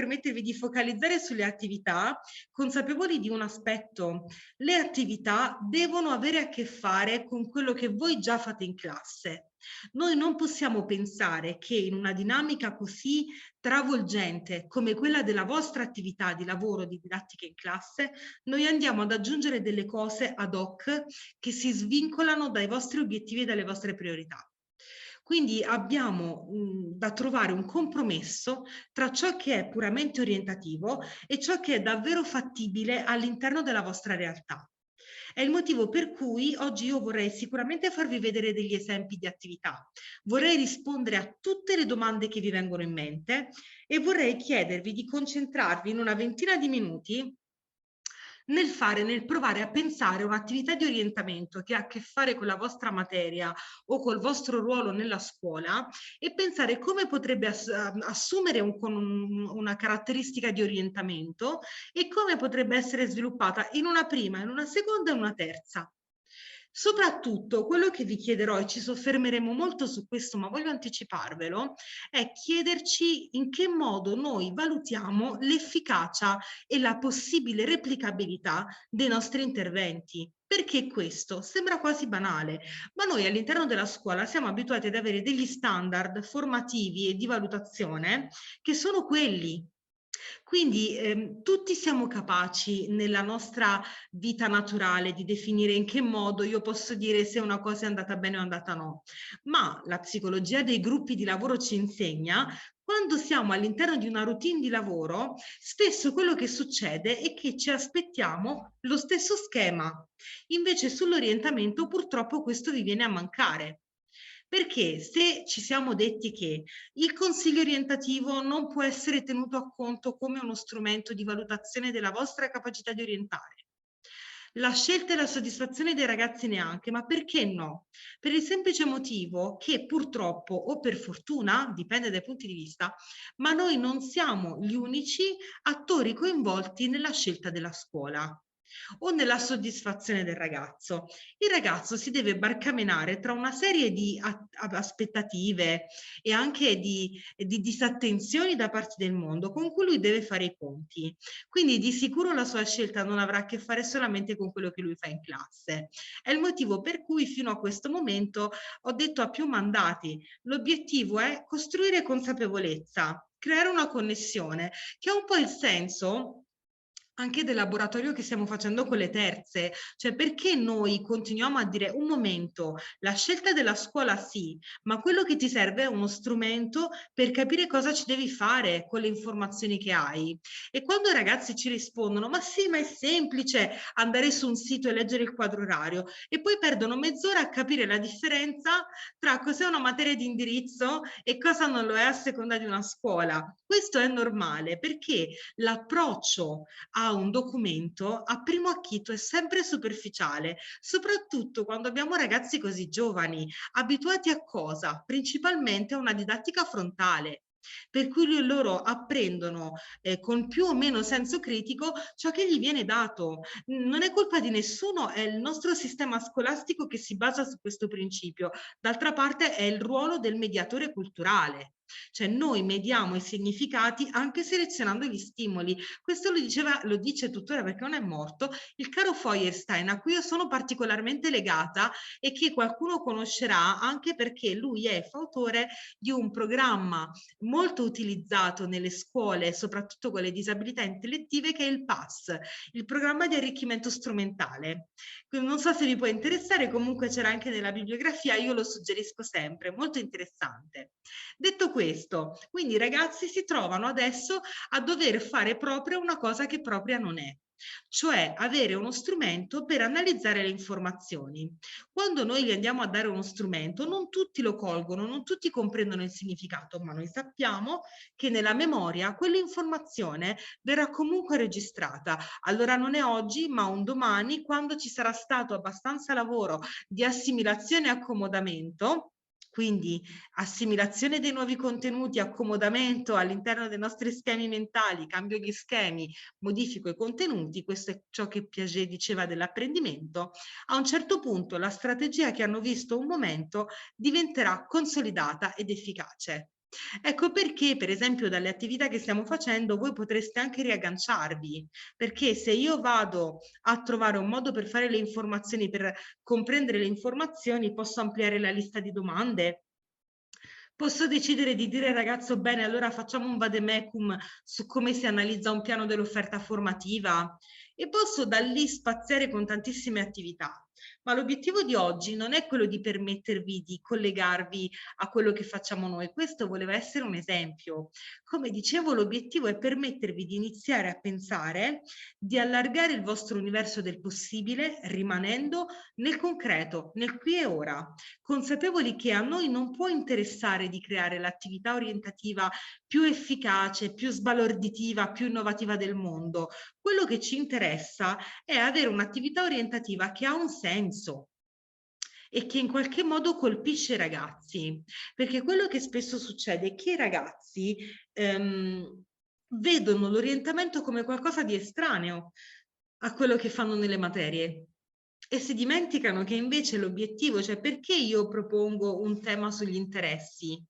permettervi di focalizzare sulle attività, consapevoli di un aspetto: le attività devono avere a che fare con quello che voi già fate in classe. Noi non possiamo pensare che in una dinamica così travolgente come quella della vostra attività di lavoro di didattica in classe, noi andiamo ad aggiungere delle cose ad hoc che si svincolano dai vostri obiettivi e dalle vostre priorità. Quindi abbiamo da trovare un compromesso tra ciò che è puramente orientativo e ciò che è davvero fattibile all'interno della vostra realtà. È il motivo per cui oggi io vorrei sicuramente farvi vedere degli esempi di attività, vorrei rispondere a tutte le domande che vi vengono in mente e vorrei chiedervi di concentrarvi in una ventina di minuti nel provare a pensare un'attività di orientamento che ha a che fare con la vostra materia o col vostro ruolo nella scuola e pensare come potrebbe assumere una caratteristica di orientamento e come potrebbe essere sviluppata in una prima, in una seconda e una terza. Soprattutto quello che vi chiederò, e ci soffermeremo molto su questo, ma voglio anticiparvelo, è chiederci in che modo noi valutiamo l'efficacia e la possibile replicabilità dei nostri interventi. Perché questo? Sembra quasi banale, ma noi all'interno della scuola siamo abituati ad avere degli standard formativi e di valutazione che sono quelli. Quindi tutti siamo capaci nella nostra vita naturale di definire in che modo io posso dire se una cosa è andata bene o andata no, ma la psicologia dei gruppi di lavoro ci insegna quando siamo all'interno di una routine di lavoro, spesso quello che succede è che ci aspettiamo lo stesso schema. Invece sull'orientamento purtroppo questo vi viene a mancare. Perché se ci siamo detti che il consiglio orientativo non può essere tenuto a conto come uno strumento di valutazione della vostra capacità di orientare, la scelta e la soddisfazione dei ragazzi neanche, ma perché no? Per il semplice motivo che purtroppo, o per fortuna, dipende dai punti di vista, ma noi non siamo gli unici attori coinvolti nella scelta della scuola o nella soddisfazione del ragazzo. Il ragazzo si deve barcamenare tra una serie di aspettative e anche di disattenzioni da parte del mondo con cui lui deve fare i conti. Quindi di sicuro la sua scelta non avrà a che fare solamente con quello che lui fa in classe. È il motivo per cui fino a questo momento ho detto a più mandati, l'obiettivo è costruire consapevolezza, creare una connessione, che ha un po' il senso anche del laboratorio che stiamo facendo con le terze, cioè perché noi continuiamo a dire un momento, la scelta della scuola sì, ma quello che ti serve è uno strumento per capire cosa ci devi fare con le informazioni che hai. E quando i ragazzi ci rispondono, ma sì, ma è semplice andare su un sito e leggere il quadro orario, e poi perdono mezz'ora a capire la differenza tra cos'è una materia di indirizzo e cosa non lo è a seconda di una scuola. Questo è normale perché l'approccio a un documento a primo acchito è sempre superficiale, soprattutto quando abbiamo ragazzi così giovani, abituati a cosa? Principalmente a una didattica frontale. Per cui loro apprendono con più o meno senso critico ciò che gli viene dato. Non è colpa di nessuno, è il nostro sistema scolastico che si basa su questo principio. D'altra parte è il ruolo del mediatore culturale. Cioè noi mediamo i significati anche selezionando gli stimoli. Questo lo dice tuttora perché non è morto il caro Feuerstein, a cui io sono particolarmente legata e che qualcuno conoscerà anche perché lui è fautore di un programma molto utilizzato nelle scuole, soprattutto con le disabilità intellettive, che è il PAS, il programma di arricchimento strumentale. Quindi non so se vi può interessare, comunque c'era anche nella bibliografia, io lo suggerisco sempre, molto interessante. Detto questo, quindi i ragazzi si trovano adesso a dover fare propria una cosa che propria non è, cioè avere uno strumento per analizzare le informazioni. Quando noi gli andiamo a dare uno strumento, non tutti lo colgono, non tutti comprendono il significato, ma noi sappiamo che nella memoria quell'informazione verrà comunque registrata. Allora non è oggi, ma un domani, quando ci sarà stato abbastanza lavoro di assimilazione e accomodamento, quindi assimilazione dei nuovi contenuti, accomodamento all'interno dei nostri schemi mentali, cambio gli schemi, modifico i contenuti, questo è ciò che Piaget diceva dell'apprendimento, a un certo punto la strategia che hanno visto un momento diventerà consolidata ed efficace. Ecco perché, per esempio, dalle attività che stiamo facendo, voi potreste anche riagganciarvi, perché se io vado a trovare un modo per fare le informazioni, per comprendere le informazioni, posso ampliare la lista di domande. Posso decidere di dire ragazzo, bene, allora facciamo un vademecum su come si analizza un piano dell'offerta formativa e posso da lì spaziare con tantissime attività. Ma l'obiettivo di oggi non è quello di permettervi di collegarvi a quello che facciamo noi, questo voleva essere un esempio. Come dicevo, l'obiettivo è permettervi di iniziare a pensare di allargare il vostro universo del possibile rimanendo nel concreto, nel qui e ora, consapevoli che a noi non può interessare di creare l'attività orientativa più efficace, più sbalorditiva, più innovativa del mondo. Quello che ci interessa è avere un'attività orientativa che ha un senso e che in qualche modo colpisce i ragazzi, perché quello che spesso succede è che i ragazzi vedono l'orientamento come qualcosa di estraneo a quello che fanno nelle materie e si dimenticano che invece l'obiettivo, cioè perché io propongo un tema sugli interessi?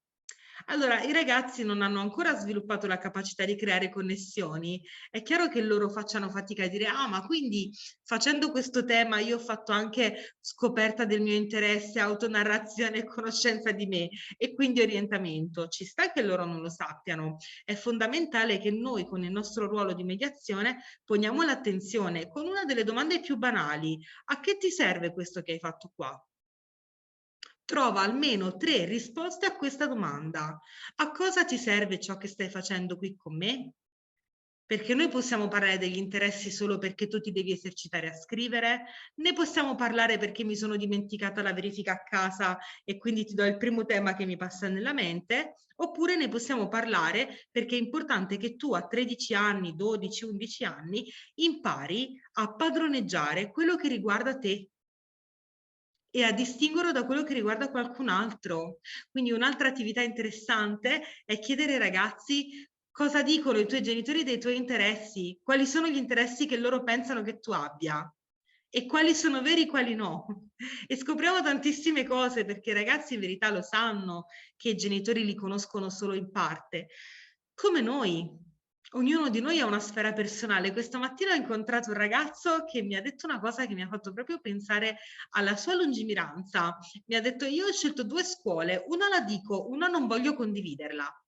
Allora, i ragazzi non hanno ancora sviluppato la capacità di creare connessioni. È chiaro che loro facciano fatica a dire, ah, ma quindi facendo questo tema io ho fatto anche scoperta del mio interesse, autonarrazione e conoscenza di me e quindi orientamento. Ci sta che loro non lo sappiano. È fondamentale che noi con il nostro ruolo di mediazione poniamo l'attenzione con una delle domande più banali. A che ti serve questo che hai fatto qua? Trova almeno 3 risposte a questa domanda. A cosa ti serve ciò che stai facendo qui con me? Perché noi possiamo parlare degli interessi solo perché tu ti devi esercitare a scrivere, ne possiamo parlare perché mi sono dimenticata la verifica a casa e quindi ti do il primo tema che mi passa nella mente, oppure ne possiamo parlare perché è importante che tu a 13 anni, 12, 11 anni impari a padroneggiare quello che riguarda te e a distinguerlo da quello che riguarda qualcun altro. Quindi un'altra attività interessante è chiedere ai ragazzi cosa dicono i tuoi genitori dei tuoi interessi, quali sono gli interessi che loro pensano che tu abbia e quali sono veri e quali no. E scopriamo tantissime cose perché i ragazzi in verità lo sanno che i genitori li conoscono solo in parte, come noi. Ognuno di noi ha una sfera personale. Questa mattina ho incontrato un ragazzo che mi ha detto una cosa che mi ha fatto proprio pensare alla sua lungimiranza. Mi ha detto: io ho scelto 2 scuole, una la dico, una non voglio condividerla.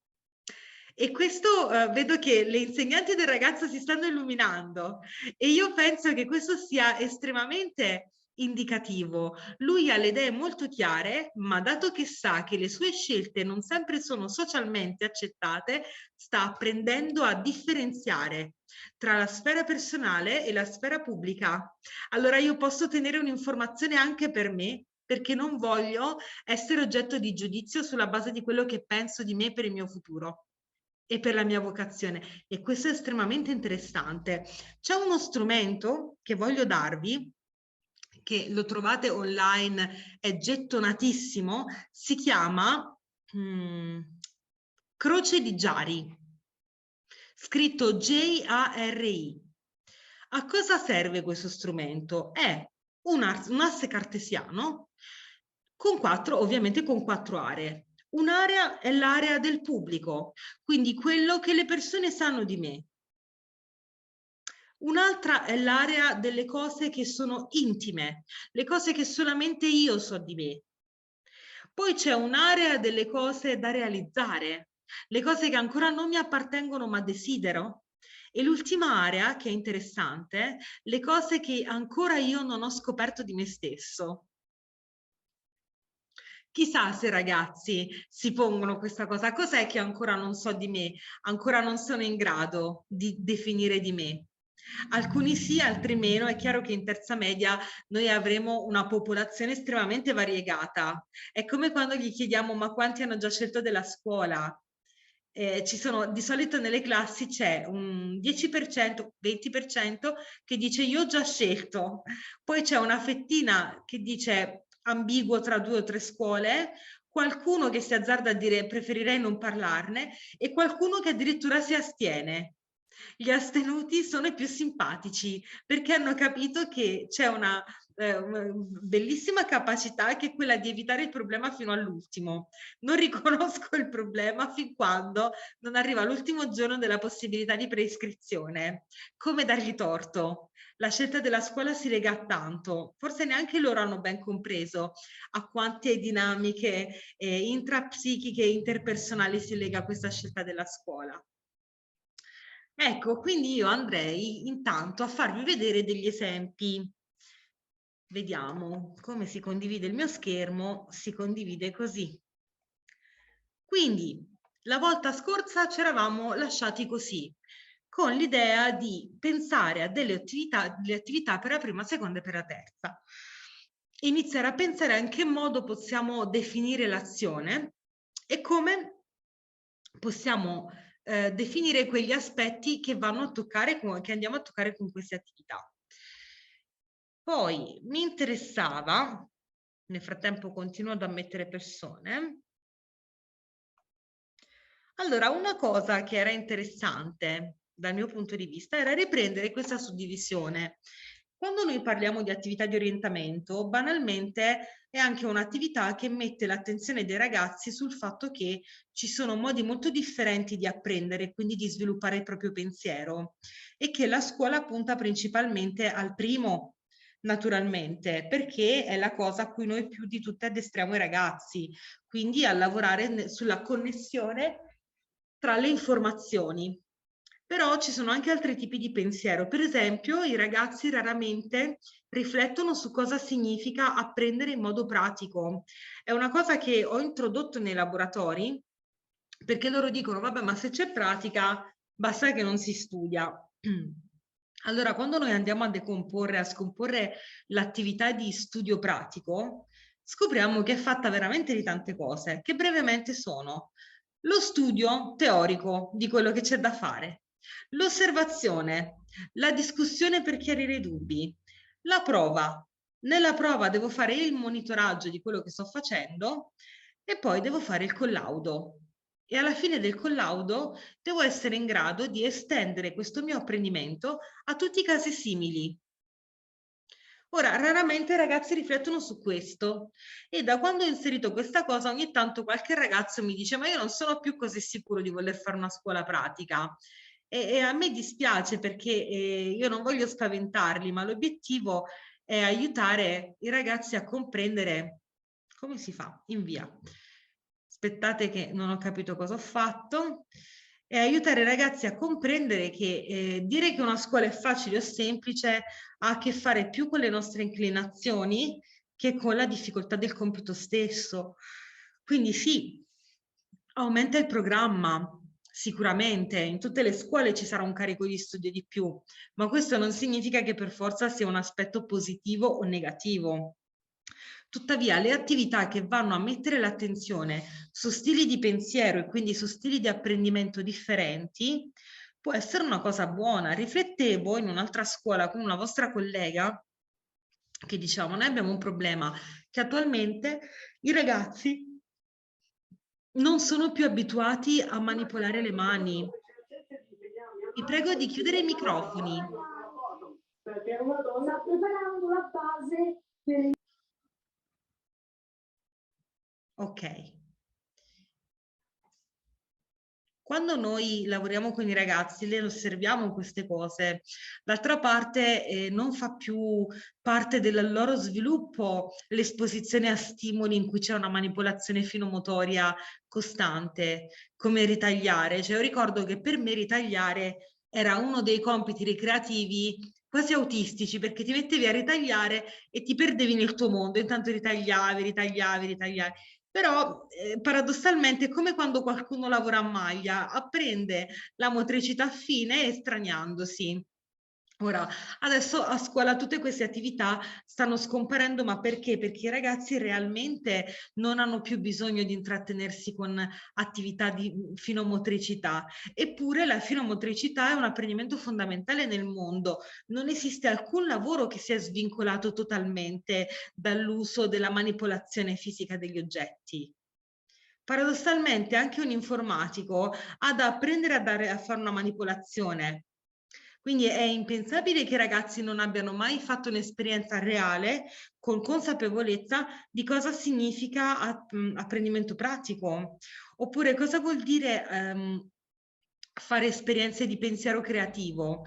E questo vedo che le insegnanti del ragazzo si stanno illuminando e io penso che questo sia estremamente indicativo. Lui ha le idee molto chiare, ma dato che sa che le sue scelte non sempre sono socialmente accettate, sta apprendendo a differenziare tra la sfera personale e la sfera pubblica. Allora io posso tenere un'informazione anche per me, perché non voglio essere oggetto di giudizio sulla base di quello che penso di me per il mio futuro e per la mia vocazione. E questo è estremamente interessante. C'è uno strumento che voglio darvi, che lo trovate online, è gettonatissimo, si chiama Croce di Jari, scritto J-A-R-I. A cosa serve questo strumento? È un asse cartesiano con ovviamente con 4 aree. Un'area è l'area del pubblico, quindi quello che le persone sanno di me. Un'altra è l'area delle cose che sono intime, le cose che solamente io so di me. Poi c'è un'area delle cose da realizzare, le cose che ancora non mi appartengono ma desidero. E l'ultima area, che è interessante, le cose che ancora io non ho scoperto di me stesso. Chissà se i ragazzi si pongono questa cosa, cos'è che ancora non so di me, ancora non sono in grado di definire di me. Alcuni sì, altri meno. È chiaro che in terza media noi avremo una popolazione estremamente variegata. È come quando gli chiediamo ma quanti hanno già scelto della scuola? Ci sono, di solito nelle classi c'è un 10%, 20% che dice io ho già scelto, poi c'è una fettina che dice ambiguo tra 2 o 3 scuole, qualcuno che si azzarda a dire preferirei non parlarne e qualcuno che addirittura si astiene. Gli astenuti sono i più simpatici perché hanno capito che c'è bellissima capacità che è quella di evitare il problema fino all'ultimo. Non riconosco il problema fin quando non arriva l'ultimo giorno della possibilità di preiscrizione. Come dargli torto? La scelta della scuola si lega a tanto, forse neanche loro hanno ben compreso a quante dinamiche intrapsichiche e interpersonali si lega questa scelta della scuola. Ecco, quindi io andrei intanto a farvi vedere degli esempi. Vediamo come si condivide il mio schermo, si condivide così. Quindi, la volta scorsa ci eravamo lasciati così, con l'idea di pensare a delle attività per la prima, seconda e per la terza. Iniziare a pensare in che modo possiamo definire l'azione e come possiamo definire quegli aspetti che vanno a toccare, che andiamo a toccare con queste attività. Poi mi interessava, nel frattempo continuo ad ammettere persone. Allora, una cosa che era interessante dal mio punto di vista era riprendere questa suddivisione. Quando noi parliamo di attività di orientamento, banalmente è anche un'attività che mette l'attenzione dei ragazzi sul fatto che ci sono modi molto differenti di apprendere, quindi di sviluppare il proprio pensiero, e che la scuola punta principalmente al primo, naturalmente, perché è la cosa a cui noi più di tutte addestriamo i ragazzi, quindi a lavorare sulla connessione tra le informazioni. Però ci sono anche altri tipi di pensiero. Per esempio, i ragazzi raramente riflettono su cosa significa apprendere in modo pratico. È una cosa che ho introdotto nei laboratori, perché loro dicono, vabbè, ma se c'è pratica, basta che non si studia. Allora, quando noi andiamo a decomporre, a scomporre l'attività di studio pratico, scopriamo che è fatta veramente di tante cose, che brevemente sono lo studio teorico di quello che c'è da fare, l'osservazione, la discussione per chiarire i dubbi, la prova. Nella prova devo fare il monitoraggio di quello che sto facendo e poi devo fare il collaudo. E alla fine del collaudo devo essere in grado di estendere questo mio apprendimento a tutti i casi simili. Ora, raramente i ragazzi riflettono su questo e da quando ho inserito questa cosa ogni tanto qualche ragazzo mi dice ma io non sono più così sicuro di voler fare una scuola pratica e a me dispiace perché io non voglio spaventarli, ma l'obiettivo è aiutare i ragazzi a comprendere come si fa. Invia. Aspettate che non ho capito cosa ho fatto. E aiutare i ragazzi a comprendere che dire che una scuola è facile o semplice ha a che fare più con le nostre inclinazioni che con la difficoltà del compito stesso. Quindi sì, aumenta il programma, sicuramente, in tutte le scuole ci sarà un carico di studio di più, ma questo non significa che per forza sia un aspetto positivo o negativo. Tuttavia, le attività che vanno a mettere l'attenzione su stili di pensiero e quindi su stili di apprendimento differenti può essere una cosa buona. Riflettevo in un'altra scuola con una vostra collega che diciamo, noi abbiamo un problema che attualmente i ragazzi non sono più abituati a manipolare le mani. Vi prego di chiudere i microfoni. Perché una donna sta preparando la base per il... Ok. Quando noi lavoriamo con i ragazzi, le osserviamo queste cose. D'altra parte, non fa più parte del loro sviluppo l'esposizione a stimoli in cui c'è una manipolazione finomotoria costante, come ritagliare. Cioè, io ricordo che per me ritagliare era uno dei compiti ricreativi quasi autistici, perché ti mettevi a ritagliare e ti perdevi nel tuo mondo, intanto ritagliavi. Però paradossalmente è come quando qualcuno lavora a maglia, apprende la motricità fine estraniandosi. Ora, adesso a scuola tutte queste attività stanno scomparendo, ma perché? Perché i ragazzi realmente non hanno più bisogno di intrattenersi con attività di finomotricità. Eppure la finomotricità è un apprendimento fondamentale nel mondo. Non esiste alcun lavoro che sia svincolato totalmente dall'uso della manipolazione fisica degli oggetti. Paradossalmente anche un informatico ha da apprendere a fare una manipolazione, Quindi è impensabile che i ragazzi non abbiano mai fatto un'esperienza reale con consapevolezza di cosa significa apprendimento pratico, oppure cosa vuol dire fare esperienze di pensiero creativo.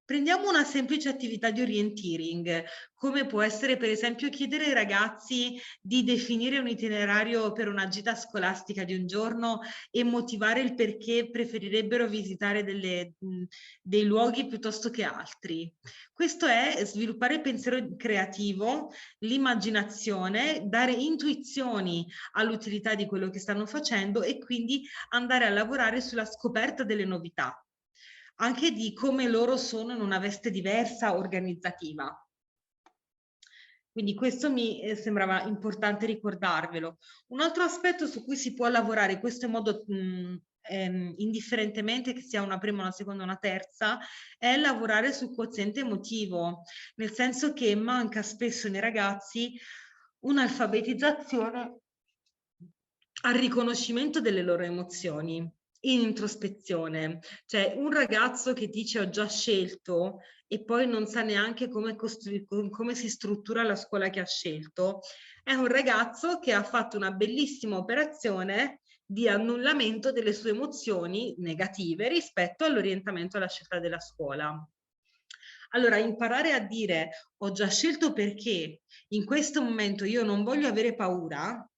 Prendiamo una semplice attività di orienteering, come può essere per esempio chiedere ai ragazzi di definire un itinerario per una gita scolastica di un giorno e motivare il perché preferirebbero visitare dei luoghi piuttosto che altri. Questo è sviluppare il pensiero creativo, l'immaginazione, dare intuizioni all'utilità di quello che stanno facendo e quindi andare a lavorare sulla scoperta delle novità, anche di come loro sono in una veste diversa organizzativa. Quindi questo mi sembrava importante ricordarvelo. Un altro aspetto su cui si può lavorare, questo in modo indifferentemente che sia una prima, una seconda, una terza, è lavorare sul quoziente emotivo, nel senso che manca spesso nei ragazzi un'alfabetizzazione al riconoscimento delle loro emozioni, in introspezione. Cioè un ragazzo che dice ho già scelto e poi non sa neanche come si struttura la scuola che ha scelto, è un ragazzo che ha fatto una bellissima operazione di annullamento delle sue emozioni negative rispetto all'orientamento alla scelta della scuola. Allora, imparare a dire ho già scelto perché in questo momento io non voglio avere paura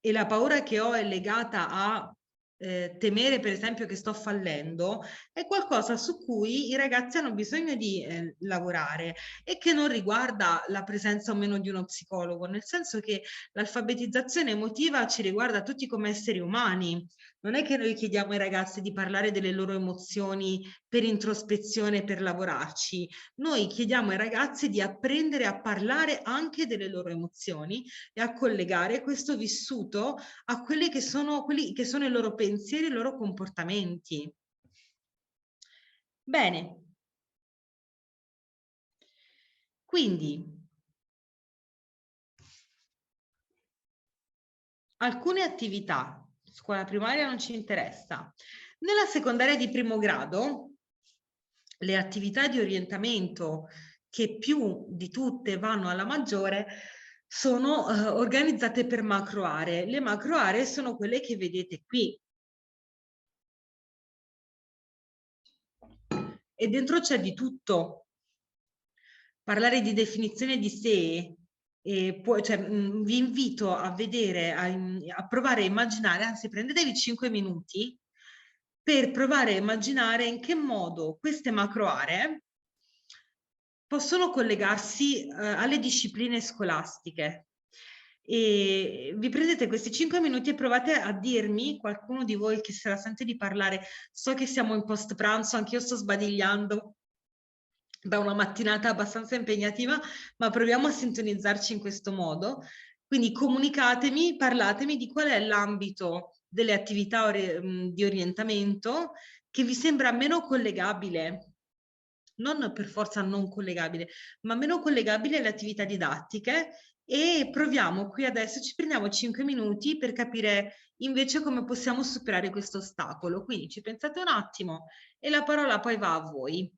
e la paura che ho è legata a temere per esempio che sto fallendo, è qualcosa su cui i ragazzi hanno bisogno di lavorare e che non riguarda la presenza o meno di uno psicologo, nel senso che l'alfabetizzazione emotiva ci riguarda tutti come esseri umani. Non è che noi chiediamo ai ragazzi di parlare delle loro emozioni per introspezione, per lavorarci. Noi chiediamo ai ragazzi di apprendere a parlare anche delle loro emozioni e a collegare questo vissuto a quelli che sono i loro pensieri, i loro comportamenti. Bene. Quindi, alcune attività, scuola primaria non ci interessa. Nella secondaria di primo grado, le attività di orientamento che più di tutte vanno alla maggiore sono organizzate per macro aree. Le macro aree sono quelle che vedete qui. E dentro c'è di tutto. Parlare di definizione di sé, vi invito a vedere, a provare a immaginare, anzi prendetevi 5 minuti per provare a immaginare in che modo queste macro aree possono collegarsi alle discipline scolastiche. E vi prendete questi 5 minuti e provate a dirmi, qualcuno di voi che se la sente di parlare, so che siamo in post pranzo, anche io sto sbadigliando da una mattinata abbastanza impegnativa, ma proviamo a sintonizzarci in questo modo. Quindi comunicatemi, parlatemi di qual è l'ambito delle attività di orientamento che vi sembra meno collegabile, non per forza non collegabile, ma meno collegabile alle attività didattiche e proviamo qui adesso, ci prendiamo 5 minuti per capire invece come possiamo superare questo ostacolo. Quindi ci pensate un attimo e la parola poi va a voi.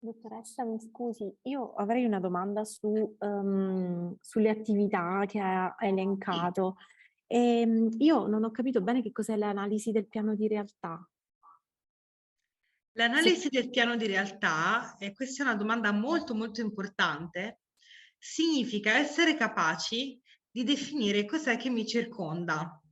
Dottoressa, mi scusi, io avrei una domanda sulle attività che ha elencato. Io non ho capito bene che cos'è l'analisi del piano di realtà. L'analisi del piano di realtà, e questa è una domanda molto molto importante, significa essere capaci di definire cos'è che mi circonda.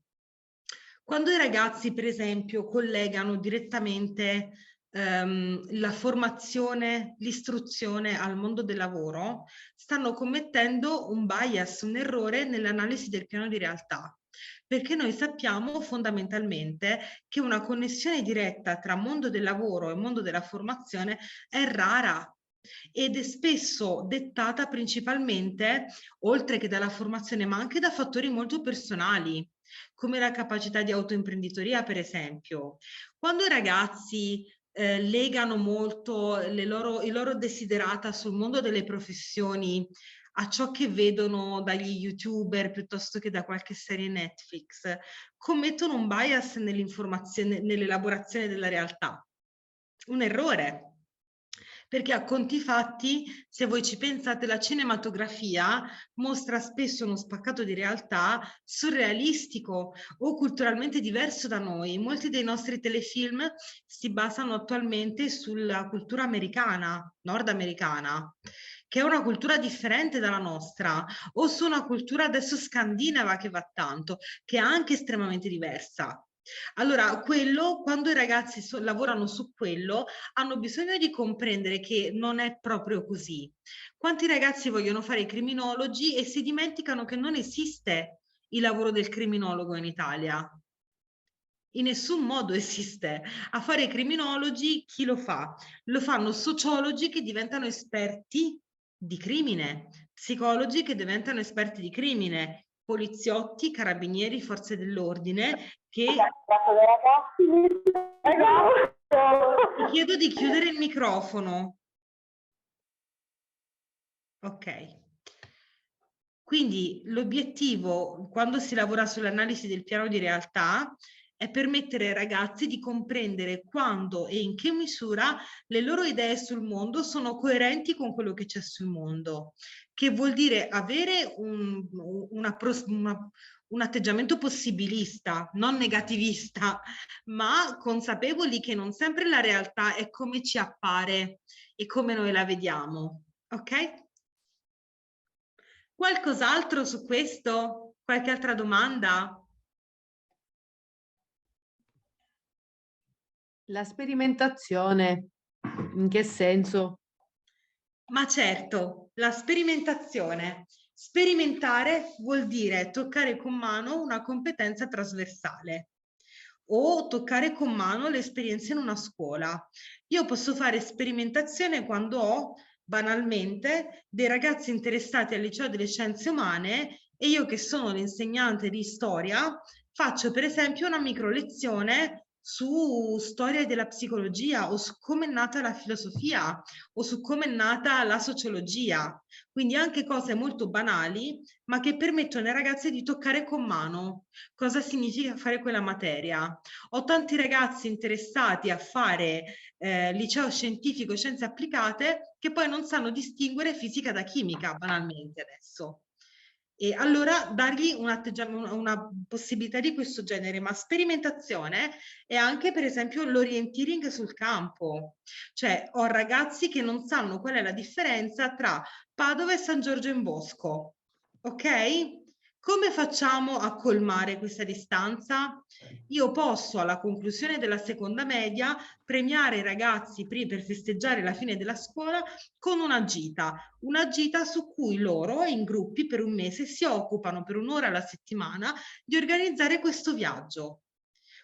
Quando i ragazzi, per esempio, collegano direttamente la formazione, l'istruzione al mondo del lavoro, stanno commettendo un bias, un errore nell'analisi del piano di realtà. Perché noi sappiamo fondamentalmente che una connessione diretta tra mondo del lavoro e mondo della formazione è rara ed è spesso dettata principalmente, oltre che dalla formazione, ma anche da fattori molto personali, come la capacità di autoimprenditoria, per esempio. Quando i ragazzi legano molto i loro desiderata sul mondo delle professioni a ciò che vedono dagli YouTuber piuttosto che da qualche serie Netflix, commettono un bias nell'informazione, nell'elaborazione della realtà. Un errore. Perché a conti fatti, se voi ci pensate, la cinematografia mostra spesso uno spaccato di realtà surrealistico o culturalmente diverso da noi. Molti dei nostri telefilm si basano attualmente sulla cultura americana, nordamericana, che è una cultura differente dalla nostra, o su una cultura adesso scandinava che va tanto, che è anche estremamente diversa. Allora, quello, quando i ragazzi lavorano su quello, hanno bisogno di comprendere che non è proprio così. Quanti ragazzi vogliono fare i criminologi e si dimenticano che non esiste il lavoro del criminologo in Italia? In nessun modo esiste. A fare i criminologi chi lo fa? Lo fanno sociologi che diventano esperti di crimine, psicologi che diventano esperti di crimine, poliziotti, carabinieri, forze dell'ordine che... Ti chiedo di chiudere il microfono. Ok. Quindi l'obiettivo, quando si lavora sull'analisi del piano di realtà, è permettere ai ragazzi di comprendere quando e in che misura le loro idee sul mondo sono coerenti con quello che c'è sul mondo, che vuol dire avere un atteggiamento possibilista, non negativista, ma consapevoli che non sempre la realtà è come ci appare e come noi la vediamo. Ok? Qualcos'altro su questo? Qualche altra domanda? La sperimentazione, in che senso? Ma certo, la sperimentazione. Sperimentare vuol dire toccare con mano una competenza trasversale o toccare con mano le esperienze in una scuola. Io posso fare sperimentazione quando ho banalmente dei ragazzi interessati al liceo delle scienze umane e io che sono l'insegnante di storia faccio per esempio una micro lezione su storia della psicologia o su come è nata la filosofia o su come è nata la sociologia. Quindi anche cose molto banali, ma che permettono ai ragazzi di toccare con mano cosa significa fare quella materia. Ho tanti ragazzi interessati a fare liceo scientifico e scienze applicate che poi non sanno distinguere fisica da chimica, banalmente adesso. E allora dargli una possibilità di questo genere, ma sperimentazione è anche per esempio l'orienteering sul campo. Cioè ho ragazzi che non sanno qual è la differenza tra Padova e San Giorgio in Bosco. Ok? Come facciamo a colmare questa distanza? Io posso, alla conclusione della seconda media, premiare i ragazzi per festeggiare la fine della scuola con una gita su cui loro in gruppi per un mese si occupano per un'ora alla settimana di organizzare questo viaggio,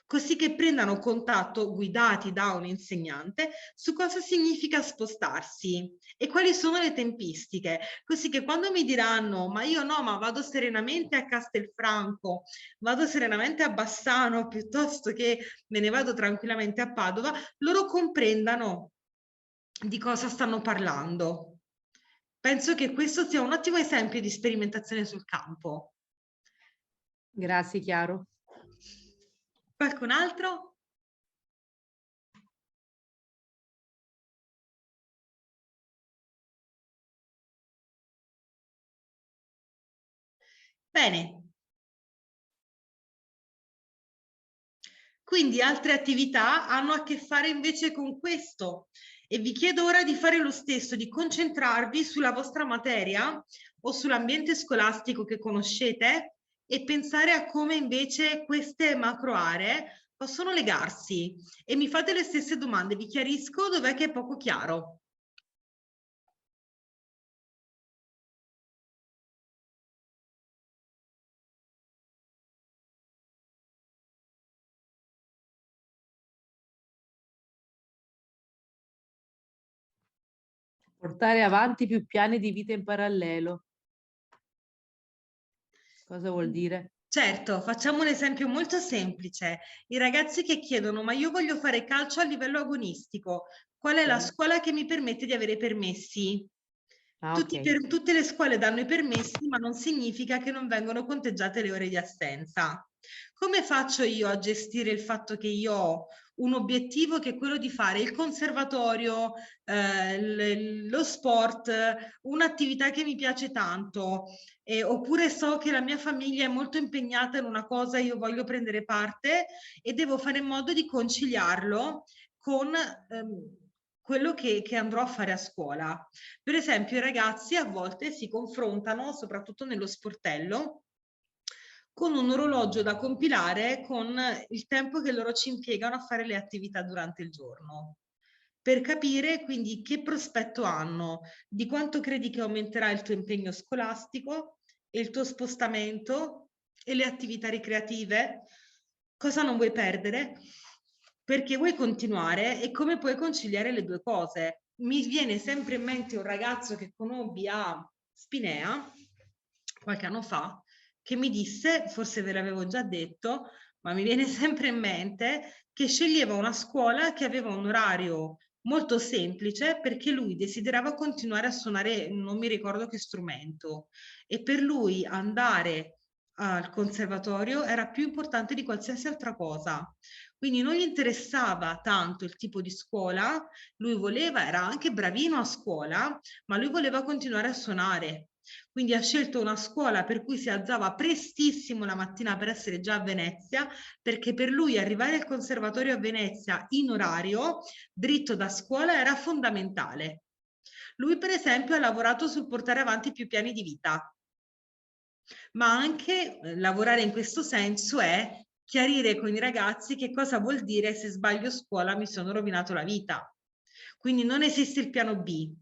così che prendano contatto guidati da un insegnante su cosa significa spostarsi e quali sono le tempistiche, così che quando mi diranno ma io no, ma vado serenamente a Castelfranco, vado serenamente a Bassano piuttosto che me ne vado tranquillamente a Padova, loro comprendano di cosa stanno parlando. Penso che questo sia un ottimo esempio di sperimentazione sul campo. Grazie, chiaro. Qualcun altro? Bene, Quindi altre attività hanno a che fare invece con questo e vi chiedo ora di fare lo stesso, di concentrarvi sulla vostra materia o sull'ambiente scolastico che conoscete e pensare a come invece queste macro aree possono legarsi. E mi fate le stesse domande, vi chiarisco dov'è che è poco chiaro. Portare avanti più piani di vita in parallelo. Cosa vuol dire? Certo, facciamo un esempio molto semplice. I ragazzi che chiedono, ma io voglio fare calcio a livello agonistico, qual è la Sì. scuola che mi permette di avere i permessi? Ah, ok. Tutte le scuole danno i permessi, ma non significa che non vengono conteggiate le ore di assenza. Come faccio io a gestire il fatto che io ho un obiettivo che è quello di fare il conservatorio, lo sport, un'attività che mi piace tanto, oppure so che la mia famiglia è molto impegnata in una cosa, io voglio prendere parte e devo fare in modo di conciliarlo con quello che andrò a fare a scuola. Per esempio, i ragazzi a volte si confrontano, soprattutto nello sportello, con un orologio da compilare con il tempo che loro ci impiegano a fare le attività durante il giorno, per capire quindi che prospetto hanno, di quanto credi che aumenterà il tuo impegno scolastico e il tuo spostamento e le attività ricreative, cosa non vuoi perdere, perché vuoi continuare e come puoi conciliare le due cose. Mi viene sempre in mente un ragazzo che conobbi a Spinea qualche anno fa, che mi disse, forse ve l'avevo già detto, ma mi viene sempre in mente che sceglieva una scuola che aveva un orario molto semplice perché lui desiderava continuare a suonare, non mi ricordo che strumento, e per lui andare al conservatorio era più importante di qualsiasi altra cosa. Quindi non gli interessava tanto il tipo di scuola, lui voleva, era anche bravino a scuola, ma lui voleva continuare a suonare. Quindi ha scelto una scuola per cui si alzava prestissimo la mattina per essere già a Venezia, perché per lui arrivare al conservatorio a Venezia in orario, dritto da scuola, era fondamentale. Lui, per esempio, ha lavorato sul portare avanti più piani di vita, ma anche lavorare in questo senso è chiarire con i ragazzi che cosa vuol dire se sbaglio scuola mi sono rovinato la vita. Quindi non esiste il piano B,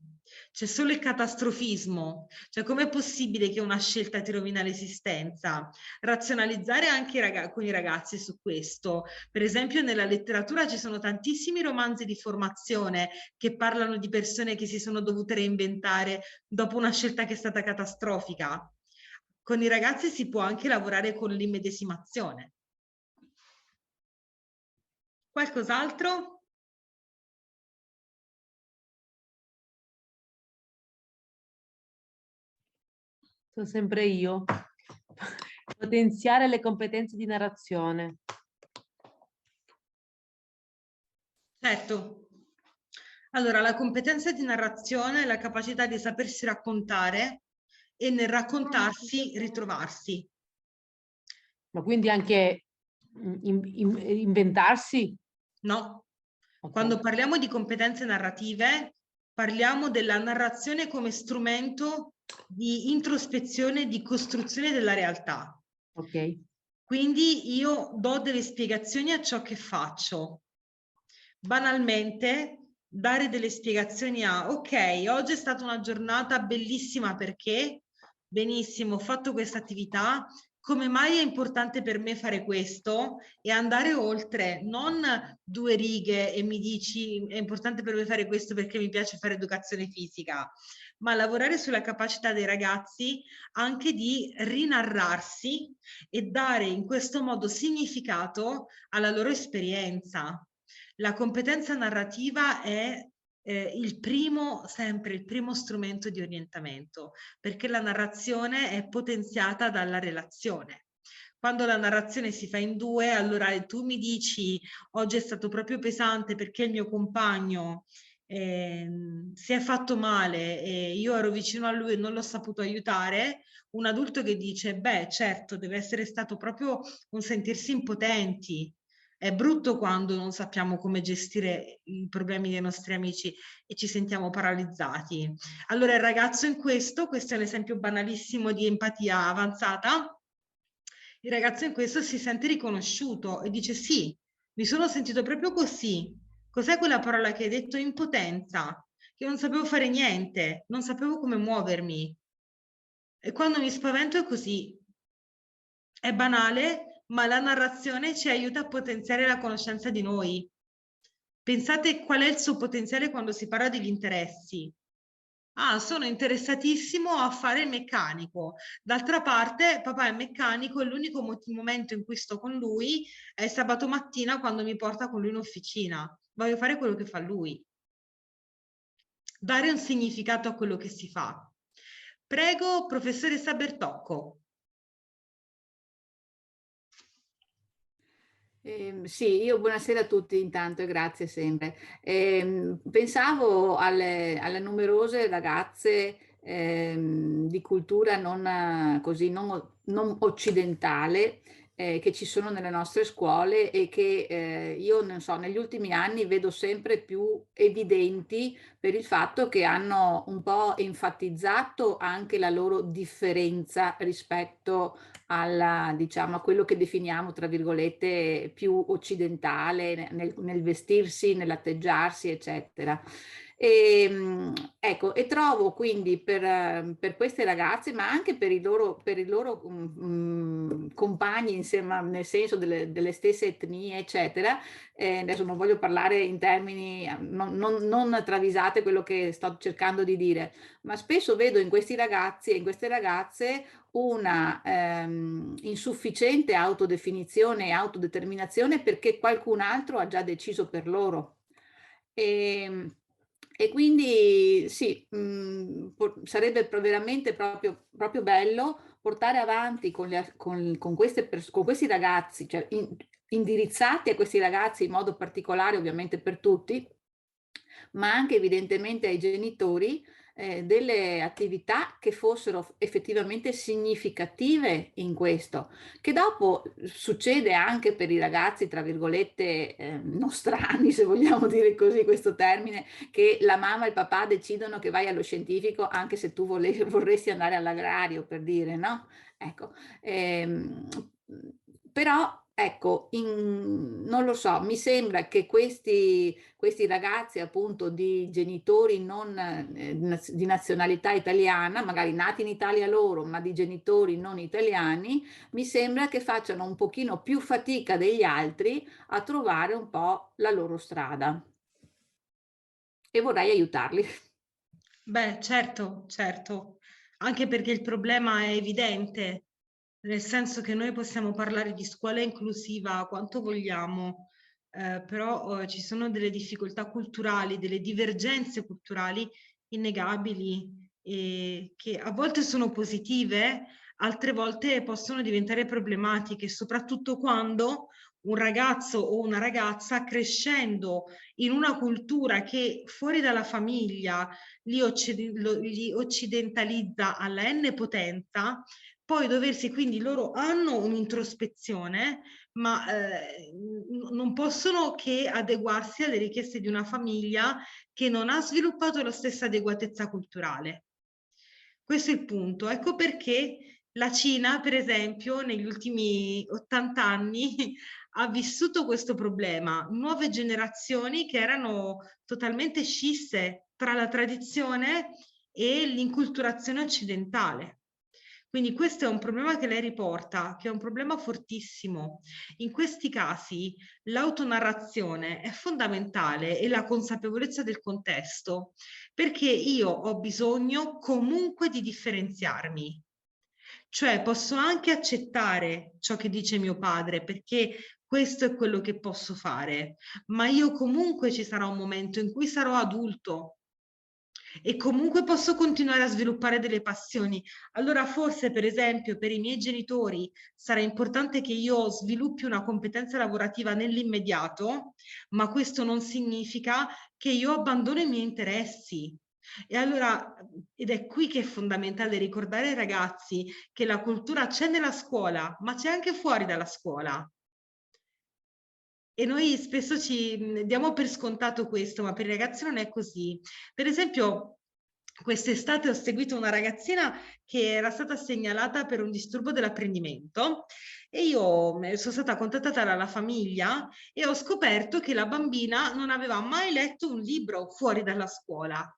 c'è solo il catastrofismo. Cioè, com'è possibile che una scelta ti rovina l'esistenza? Razionalizzare anche con i ragazzi su questo. Per esempio, nella letteratura ci sono tantissimi romanzi di formazione che parlano di persone che si sono dovute reinventare dopo una scelta che è stata catastrofica. Con i ragazzi si può anche lavorare con l'immedesimazione. Qualcos'altro? Sono sempre io. Potenziare le competenze di narrazione. Certo. Allora, la competenza di narrazione è la capacità di sapersi raccontare e nel raccontarsi ritrovarsi. Ma quindi anche inventarsi? No? Okay. Quando parliamo di competenze narrative, parliamo della narrazione come strumento di introspezione e di costruzione della realtà. Ok. Quindi io do delle spiegazioni a ciò che faccio. Banalmente, dare delle spiegazioni a, ok, oggi è stata una giornata bellissima perché, benissimo, ho fatto questa attività, come mai è importante per me fare questo e andare oltre, non 2 righe e mi dici è importante per me fare questo perché mi piace fare educazione fisica, ma lavorare sulla capacità dei ragazzi anche di rinarrarsi e dare in questo modo significato alla loro esperienza. La competenza narrativa è sempre il primo strumento di orientamento, perché la narrazione è potenziata dalla relazione. Quando la narrazione si fa in due, allora tu mi dici oggi è stato proprio pesante perché il mio compagno si è fatto male e io ero vicino a lui e non l'ho saputo aiutare, un adulto che dice, beh, certo, deve essere stato proprio un sentirsi impotenti, È brutto quando non sappiamo come gestire i problemi dei nostri amici e ci sentiamo paralizzati. Allora il ragazzo in questo è un esempio banalissimo di empatia avanzata, il ragazzo in questo si sente riconosciuto e dice sì, mi sono sentito proprio così. Cos'è quella parola che hai detto? Impotenza, che non sapevo fare niente, non sapevo come muovermi. E quando mi spavento è così. È banale, ma la narrazione ci aiuta a potenziare la conoscenza di noi. Pensate qual è il suo potenziale quando si parla degli interessi. Ah, sono interessatissimo a fare il meccanico. D'altra parte, papà è meccanico e l'unico momento in cui sto con lui è sabato mattina quando mi porta con lui in officina. Voglio fare quello che fa lui. Dare un significato a quello che si fa. Prego, professoressa Bertocco. Sì, io buonasera a tutti intanto e grazie sempre. Pensavo alle numerose ragazze di cultura non, così, non occidentale che ci sono nelle nostre scuole e che io non so, negli ultimi anni vedo sempre più evidenti per il fatto che hanno un po' enfatizzato anche la loro differenza rispetto diciamo, a quello che definiamo, tra virgolette, più occidentale nel vestirsi, nell'atteggiarsi, eccetera. Ecco, e trovo quindi per queste ragazze, ma anche per i loro compagni, insomma, nel senso delle stesse etnie, eccetera, adesso non voglio parlare in termini, non travisate quello che sto cercando di dire, ma spesso vedo in questi ragazzi e in queste ragazze una insufficiente autodefinizione e autodeterminazione perché qualcun altro ha già deciso per loro. E quindi sì, sarebbe veramente proprio bello portare avanti con questi ragazzi, cioè indirizzati a questi ragazzi in modo particolare, ovviamente per tutti, ma anche evidentemente ai genitori, delle attività che fossero effettivamente significative in questo, che dopo succede anche per i ragazzi, tra virgolette, nostrani, se vogliamo dire così questo termine, che la mamma e il papà decidono che vai allo scientifico anche se tu vorresti andare all'agrario, per dire, no? Ecco, però ecco, non lo so, mi sembra che questi ragazzi appunto di genitori non di nazionalità italiana, magari nati in Italia loro, ma di genitori non italiani, mi sembra che facciano un pochino più fatica degli altri a trovare un po' la loro strada. E vorrei aiutarli. Beh, certo, certo, anche perché il problema è evidente, nel senso che noi possiamo parlare di scuola inclusiva quanto vogliamo, però ci sono delle difficoltà culturali, delle divergenze culturali innegabili e che a volte sono positive, altre volte possono diventare problematiche, soprattutto quando un ragazzo o una ragazza crescendo in una cultura che fuori dalla famiglia li occidentalizza alla n potenza, poi doversi, quindi loro hanno un'introspezione, ma non possono che adeguarsi alle richieste di una famiglia che non ha sviluppato la stessa adeguatezza culturale. Questo è il punto. Ecco perché la Cina, per esempio, negli ultimi 80 anni ha vissuto questo problema. Nuove generazioni che erano totalmente scisse tra la tradizione e l'inculturazione occidentale. Quindi questo è un problema che lei riporta, che è un problema fortissimo. In questi casi l'autonarrazione è fondamentale e la consapevolezza del contesto, perché io ho bisogno comunque di differenziarmi. Cioè posso anche accettare ciò che dice mio padre, perché questo è quello che posso fare, ma io comunque ci sarà un momento in cui sarò adulto e comunque posso continuare a sviluppare delle passioni. Allora forse, per esempio, per i miei genitori sarà importante che io sviluppi una competenza lavorativa nell'immediato, ma questo non significa che io abbandono i miei interessi. E allora, ed è qui che è fondamentale ricordare ai ragazzi che la cultura c'è nella scuola, ma c'è anche fuori dalla scuola. E noi spesso ci diamo per scontato questo, ma per i ragazzi non è così. Per esempio, quest'estate ho seguito una ragazzina che era stata segnalata per un disturbo dell'apprendimento e io sono stata contattata dalla famiglia e ho scoperto che la bambina non aveva mai letto un libro fuori dalla scuola.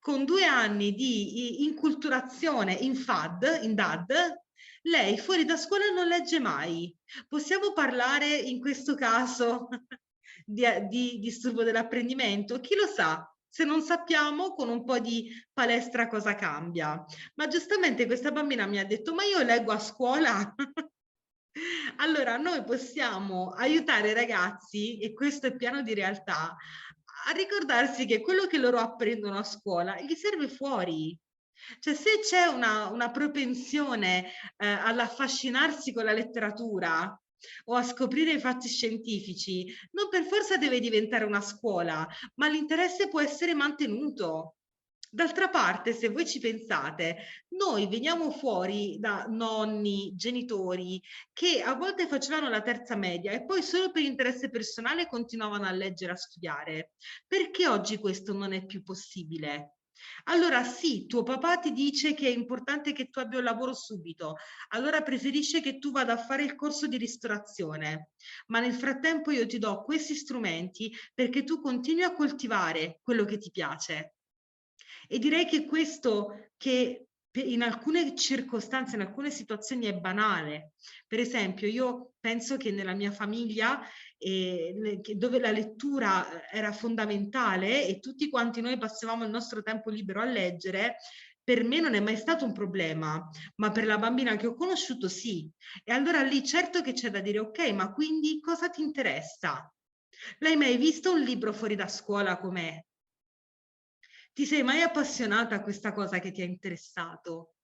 Con 2 anni di inculturazione in DAD, lei fuori da scuola non legge mai. Possiamo parlare in questo caso di disturbo dell'apprendimento? Chi lo sa? Se non sappiamo, con un po' di palestra cosa cambia. Ma giustamente questa bambina mi ha detto, ma io leggo a scuola. Allora, noi possiamo aiutare i ragazzi, e questo è piano di realtà, a ricordarsi che quello che loro apprendono a scuola gli serve fuori. Cioè, se c'è una propensione all'affascinarsi con la letteratura o a scoprire i fatti scientifici, non per forza deve diventare una scuola, ma l'interesse può essere mantenuto. D'altra parte, se voi ci pensate, noi veniamo fuori da nonni, genitori che a volte facevano la terza media e poi solo per interesse personale continuavano a leggere, a studiare. Perché oggi questo non è più possibile? Allora sì, tuo papà ti dice che è importante che tu abbia un lavoro subito, allora preferisce che tu vada a fare il corso di ristorazione, ma nel frattempo io ti do questi strumenti perché tu continui a coltivare quello che ti piace. E direi che questo, che in alcune circostanze, in alcune situazioni è banale. Per esempio, io penso che nella mia famiglia, dove la lettura era fondamentale e tutti quanti noi passavamo il nostro tempo libero a leggere, per me non è mai stato un problema, ma per la bambina che ho conosciuto sì. E allora lì certo che c'è da dire, ok, ma quindi cosa ti interessa? L'hai mai visto un libro fuori da scuola com'è? Ti sei mai appassionata a questa cosa che ti ha interessato?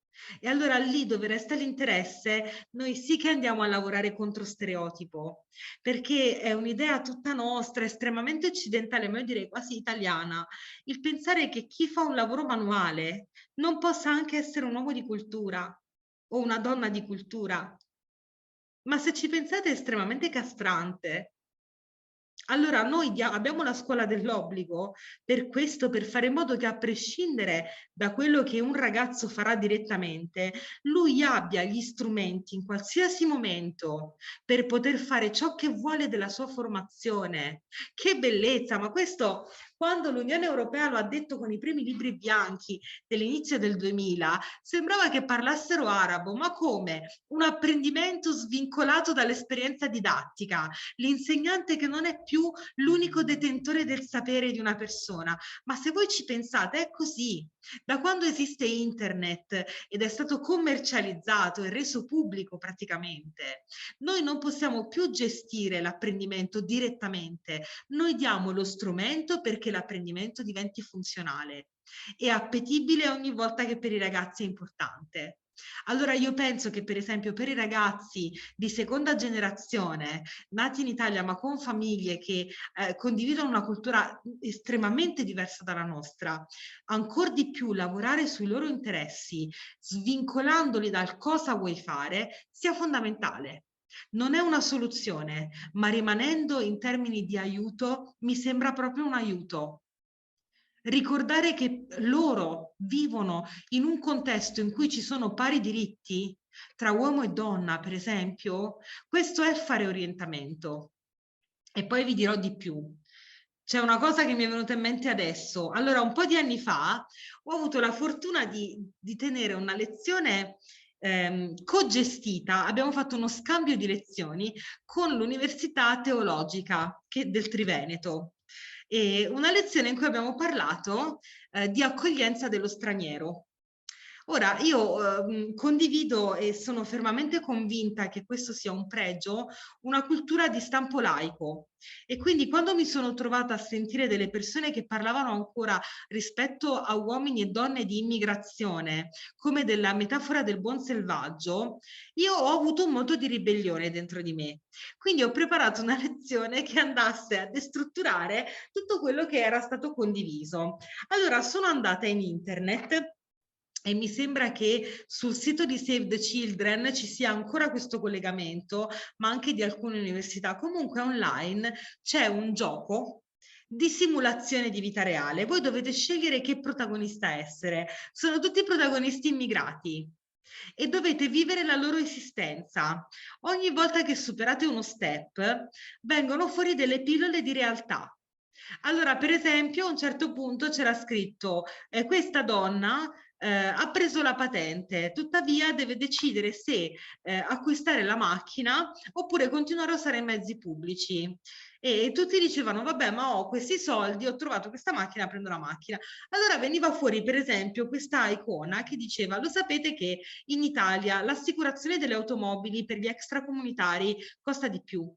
E allora lì dove resta l'interesse, noi sì che andiamo a lavorare contro stereotipo, perché è un'idea tutta nostra, estremamente occidentale, ma io direi quasi italiana, il pensare che chi fa un lavoro manuale non possa anche essere un uomo di cultura o una donna di cultura. Ma se ci pensate è estremamente castrante. Allora noi abbiamo la scuola dell'obbligo per questo, per fare in modo che a prescindere da quello che un ragazzo farà direttamente, lui abbia gli strumenti in qualsiasi momento per poter fare ciò che vuole della sua formazione. Che bellezza, ma questo quando l'Unione Europea lo ha detto con i primi libri bianchi dell'inizio del 2000, sembrava che parlassero arabo, ma come? Un apprendimento svincolato dall'esperienza didattica, l'insegnante che non è più l'unico detentore del sapere di una persona. Ma se voi ci pensate, è così. Da quando esiste internet ed è stato commercializzato e reso pubblico praticamente, noi non possiamo più gestire l'apprendimento direttamente. Noi diamo lo strumento perché l'apprendimento diventi funzionale e appetibile ogni volta che per i ragazzi è importante. Allora io penso che per esempio per i ragazzi di seconda generazione nati in Italia ma con famiglie che condividono una cultura estremamente diversa dalla nostra, ancora di più lavorare sui loro interessi, svincolandoli dal cosa vuoi fare, sia fondamentale. Non è una soluzione, ma rimanendo in termini di aiuto, mi sembra proprio un aiuto. Ricordare che loro vivono in un contesto in cui ci sono pari diritti tra uomo e donna, per esempio, questo è fare orientamento. E poi vi dirò di più. C'è una cosa che mi è venuta in mente adesso. Allora, un po' di anni fa ho avuto la fortuna di tenere una lezione co-gestita, abbiamo fatto uno scambio di lezioni con l'Università Teologica del Triveneto. E una lezione in cui abbiamo parlato di accoglienza dello straniero. Ora, io condivido e sono fermamente convinta che questo sia un pregio, una cultura di stampo laico. E quindi quando mi sono trovata a sentire delle persone che parlavano ancora rispetto a uomini e donne di immigrazione, come della metafora del buon selvaggio, io ho avuto un moto di ribellione dentro di me. Quindi ho preparato una lezione che andasse a destrutturare tutto quello che era stato condiviso. Allora, sono andata in internet e mi sembra che sul sito di Save the Children ci sia ancora questo collegamento, ma anche di alcune università. Comunque online c'è un gioco di simulazione di vita reale. Voi dovete scegliere che protagonista essere. Sono tutti protagonisti immigrati e dovete vivere la loro esistenza. Ogni volta che superate uno step, vengono fuori delle pillole di realtà. Allora, per esempio, a un certo punto c'era scritto questa donna ha preso la patente, tuttavia deve decidere se acquistare la macchina oppure continuare a usare i mezzi pubblici. E tutti dicevano, vabbè, ma ho questi soldi, ho trovato questa macchina, prendo la macchina. Allora veniva fuori, per esempio, questa icona che diceva, lo sapete che in Italia l'assicurazione delle automobili per gli extracomunitari costa di più?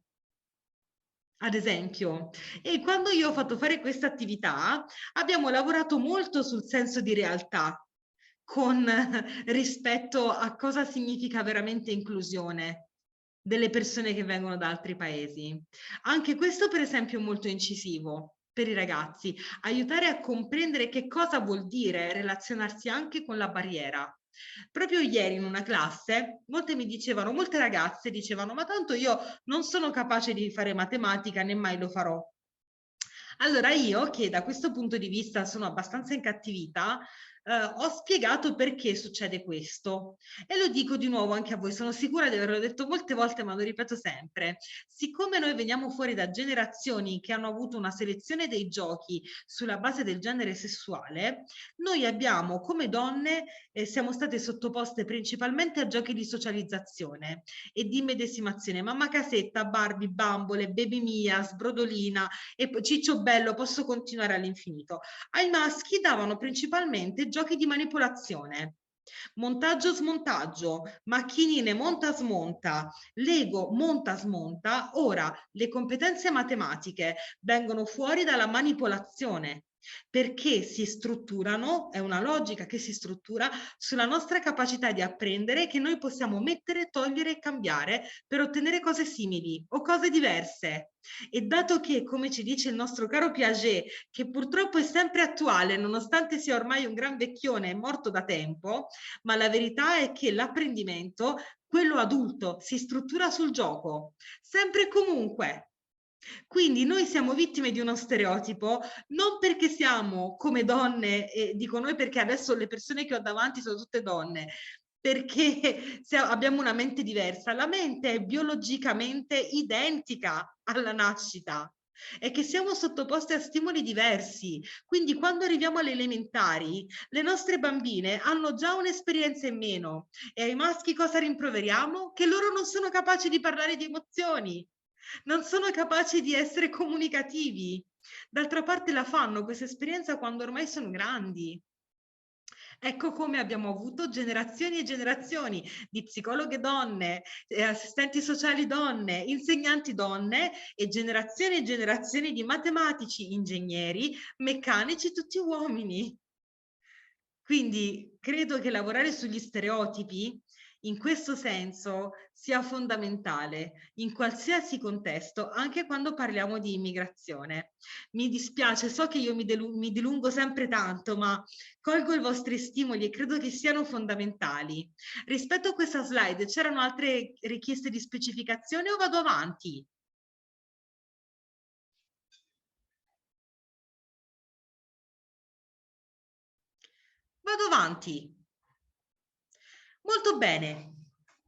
Ad esempio, e quando io ho fatto fare questa attività abbiamo lavorato molto sul senso di realtà con rispetto a cosa significa veramente inclusione delle persone che vengono da altri paesi. Anche questo, per esempio, è molto incisivo per i ragazzi, aiutare a comprendere che cosa vuol dire relazionarsi anche con la barriera. Proprio ieri in una classe, molte ragazze dicevano, ma tanto io non sono capace di fare matematica, né mai lo farò. Allora io, che da questo punto di vista sono abbastanza incattivita, ho spiegato perché succede questo e lo dico di nuovo anche a voi, sono sicura di averlo detto molte volte ma lo ripeto sempre. Siccome noi veniamo fuori da generazioni che hanno avuto una selezione dei giochi sulla base del genere sessuale, noi abbiamo come donne siamo state sottoposte principalmente a giochi di socializzazione e di medesimazione, mamma casetta, Barbie, bambole, baby Mia, sbrodolina e Ciccio bello, posso continuare all'infinito. Ai maschi davano principalmente giochi di manipolazione, montaggio smontaggio, macchinine monta smonta, Lego monta smonta. Ora le competenze matematiche vengono fuori dalla manipolazione perché si strutturano, è una logica che si struttura sulla nostra capacità di apprendere che noi possiamo mettere, togliere e cambiare per ottenere cose simili o cose diverse. E dato che, come ci dice il nostro caro Piaget, che purtroppo è sempre attuale, nonostante sia ormai un gran vecchione, è morto da tempo, ma la verità è che l'apprendimento, quello adulto, si struttura sul gioco, sempre e comunque. Quindi noi siamo vittime di uno stereotipo non perché siamo come donne, e dico noi perché adesso le persone che ho davanti sono tutte donne, perché abbiamo una mente diversa. La mente è biologicamente identica alla nascita. È che siamo sottoposti a stimoli diversi, quindi quando arriviamo alle elementari le nostre bambine hanno già un'esperienza in meno e ai maschi cosa rimproveriamo? Che loro non sono capaci di parlare di emozioni, non sono capaci di essere comunicativi. D'altra parte la fanno questa esperienza quando ormai sono grandi. Ecco come abbiamo avuto generazioni e generazioni di psicologhe donne, assistenti sociali donne, insegnanti donne e generazioni di matematici, ingegneri, meccanici, tutti uomini. Quindi credo che lavorare sugli stereotipi in questo senso sia fondamentale in qualsiasi contesto, anche quando parliamo di immigrazione. Mi dispiace, so che io mi dilungo sempre tanto, ma colgo i vostri stimoli e credo che siano fondamentali. Rispetto a questa slide, c'erano altre richieste di specificazione o vado avanti? Vado avanti. Molto bene.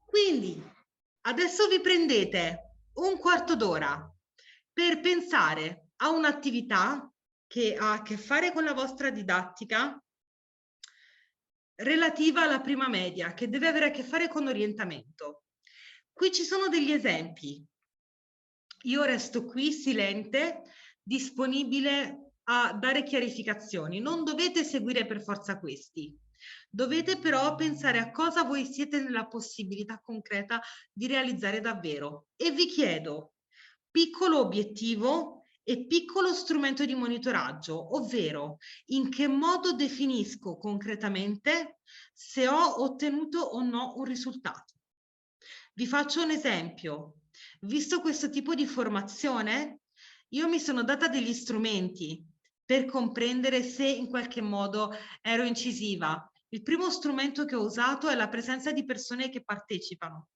Quindi adesso vi prendete un quarto d'ora per pensare a un'attività che ha a che fare con la vostra didattica relativa alla prima media, che deve avere a che fare con orientamento. Qui ci sono degli esempi. Io resto qui silente, disponibile a dare chiarificazioni. Non dovete seguire per forza questi. Dovete però pensare a cosa voi siete nella possibilità concreta di realizzare davvero. E vi chiedo, piccolo obiettivo e piccolo strumento di monitoraggio, ovvero in che modo definisco concretamente se ho ottenuto o no un risultato. Vi faccio un esempio. Visto questo tipo di formazione, io mi sono data degli strumenti per comprendere se in qualche modo ero incisiva Il primo strumento che ho usato è la presenza di persone che partecipano,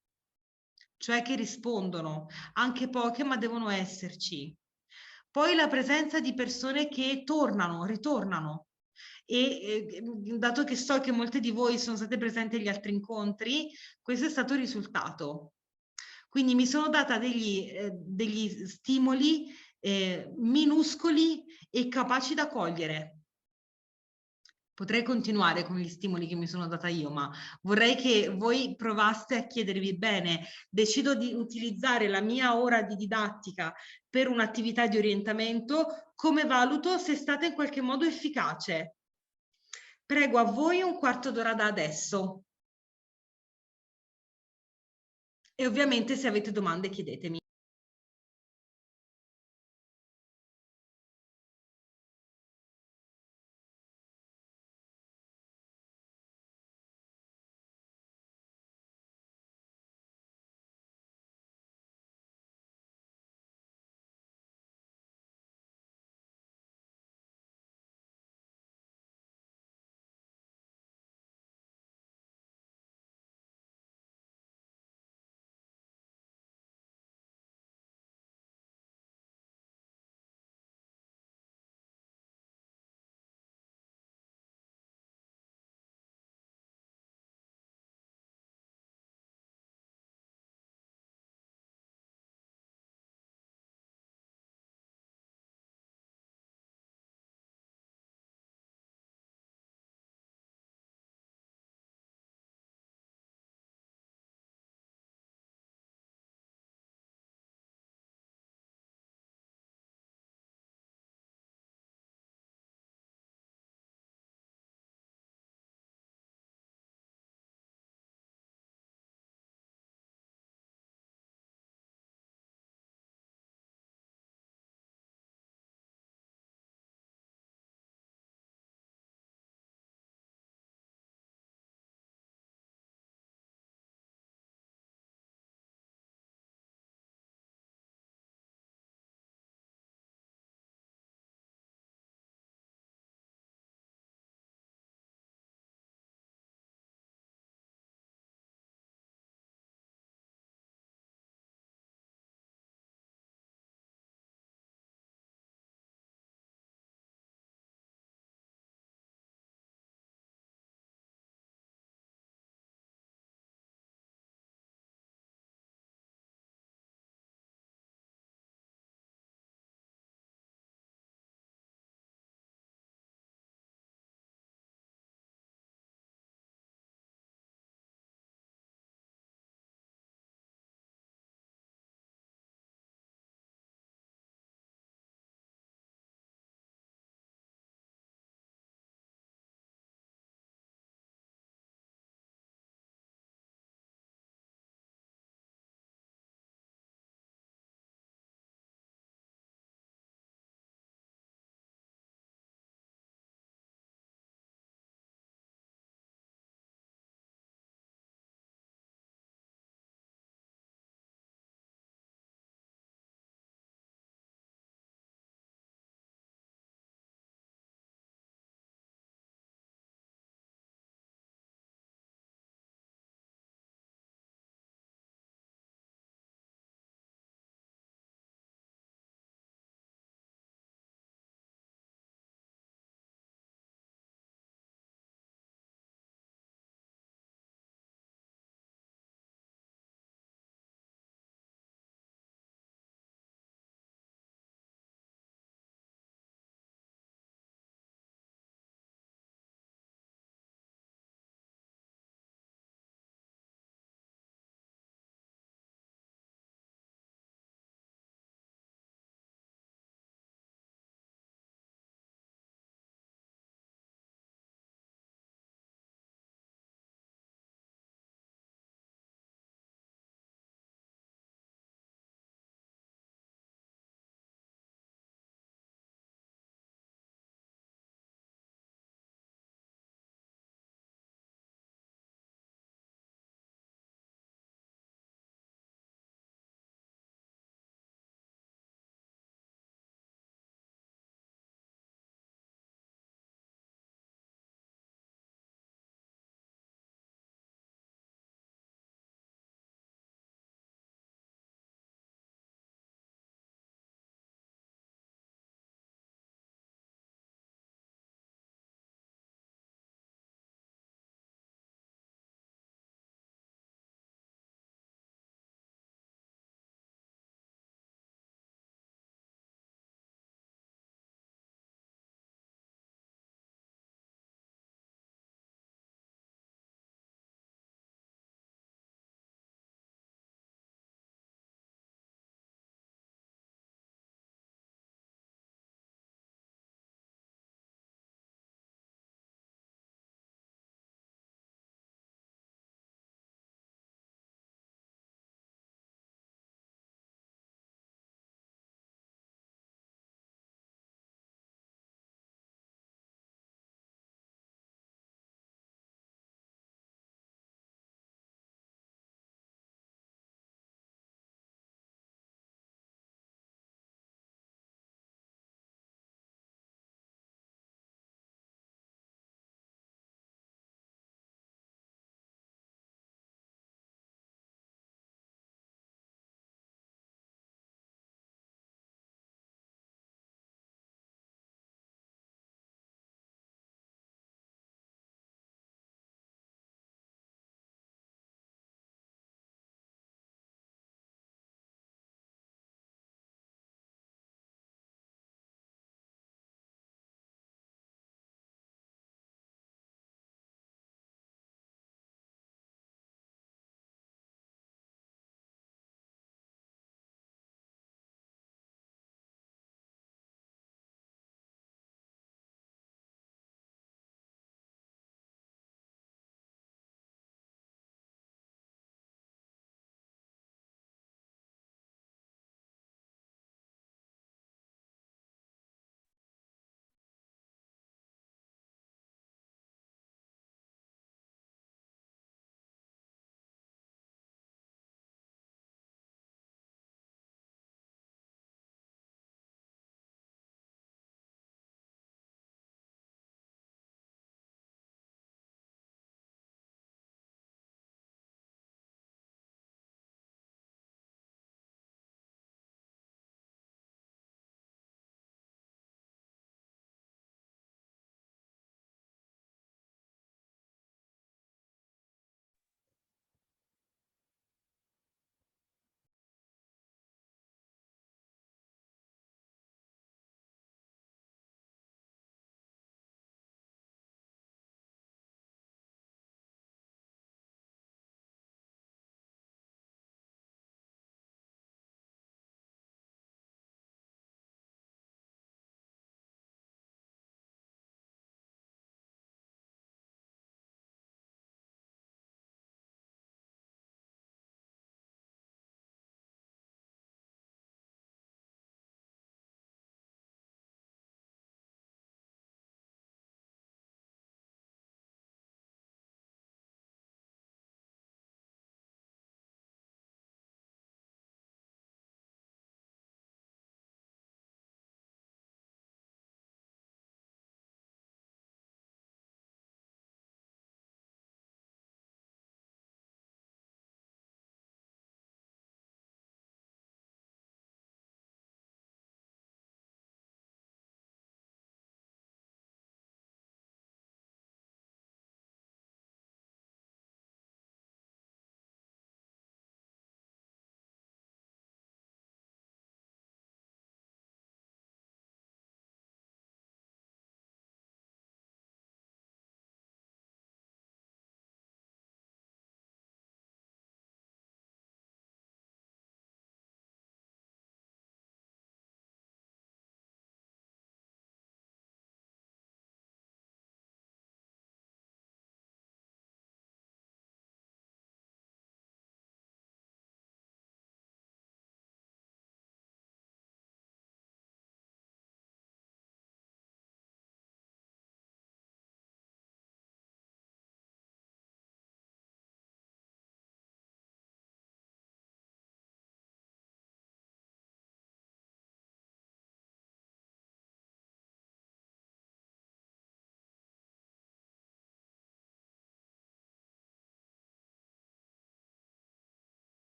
cioè che rispondono, anche poche, ma devono esserci. Poi la presenza di persone che tornano, ritornano. Dato che so che molte di voi sono state presenti agli altri incontri, questo è stato il risultato. Quindi mi sono data degli stimoli minuscoli e capaci da cogliere. Potrei continuare con gli stimoli che mi sono data io, ma vorrei che voi provaste a chiedervi bene, decido di utilizzare la mia ora di didattica per un'attività di orientamento, come valuto se è stata in qualche modo efficace? Prego a voi un quarto d'ora da adesso. E ovviamente se avete domande chiedetemi.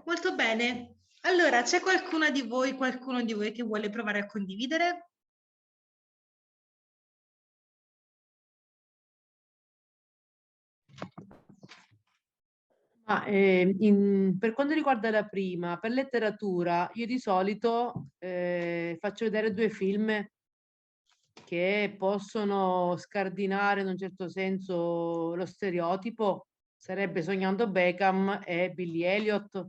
Molto bene. Allora, c'è qualcuno di voi che vuole provare a condividere? Ma, per quanto riguarda la prima, per letteratura, io di solito faccio vedere due film che possono scardinare in un certo senso lo stereotipo, sarebbe Sognando Beckham e Billy Elliot.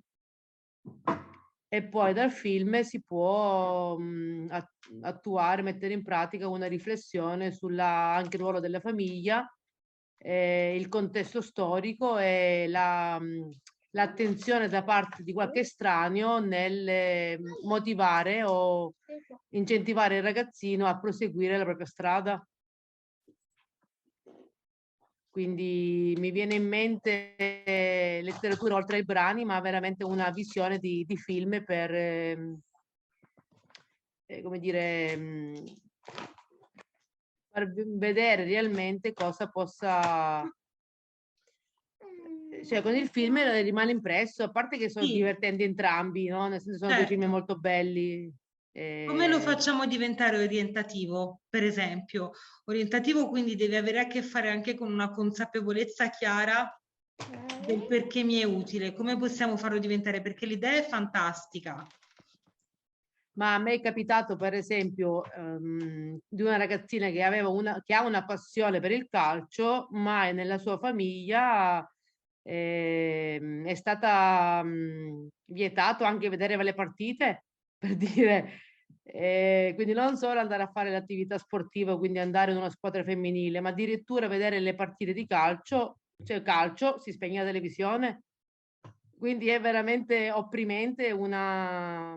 E poi dal film si può attuare, mettere in pratica una riflessione sulla anche il ruolo della famiglia, il contesto storico e l'attenzione da parte di qualche estraneo nel motivare o incentivare il ragazzino a proseguire la propria strada. Quindi mi viene in mente letteratura oltre ai brani, ma veramente una visione di film per, come dire, far vedere realmente cosa possa... Cioè, con il film rimane impresso, a parte che sono Sì, divertenti entrambi, no? Nel senso sono due film certo. molto belli. Come lo facciamo diventare orientativo, per esempio? Orientativo quindi deve avere a che fare anche con una consapevolezza chiara del perché mi è utile. Come possiamo farlo diventare? Perché l'idea è fantastica. Ma a me è capitato, per esempio, di una ragazzina che ha una passione per il calcio, ma nella sua famiglia è stata vietato anche vedere le partite, per dire, quindi non solo andare a fare l'attività sportiva, quindi andare in una squadra femminile, ma addirittura vedere le partite di calcio, cioè calcio, si spegne la televisione. Quindi è veramente opprimente una...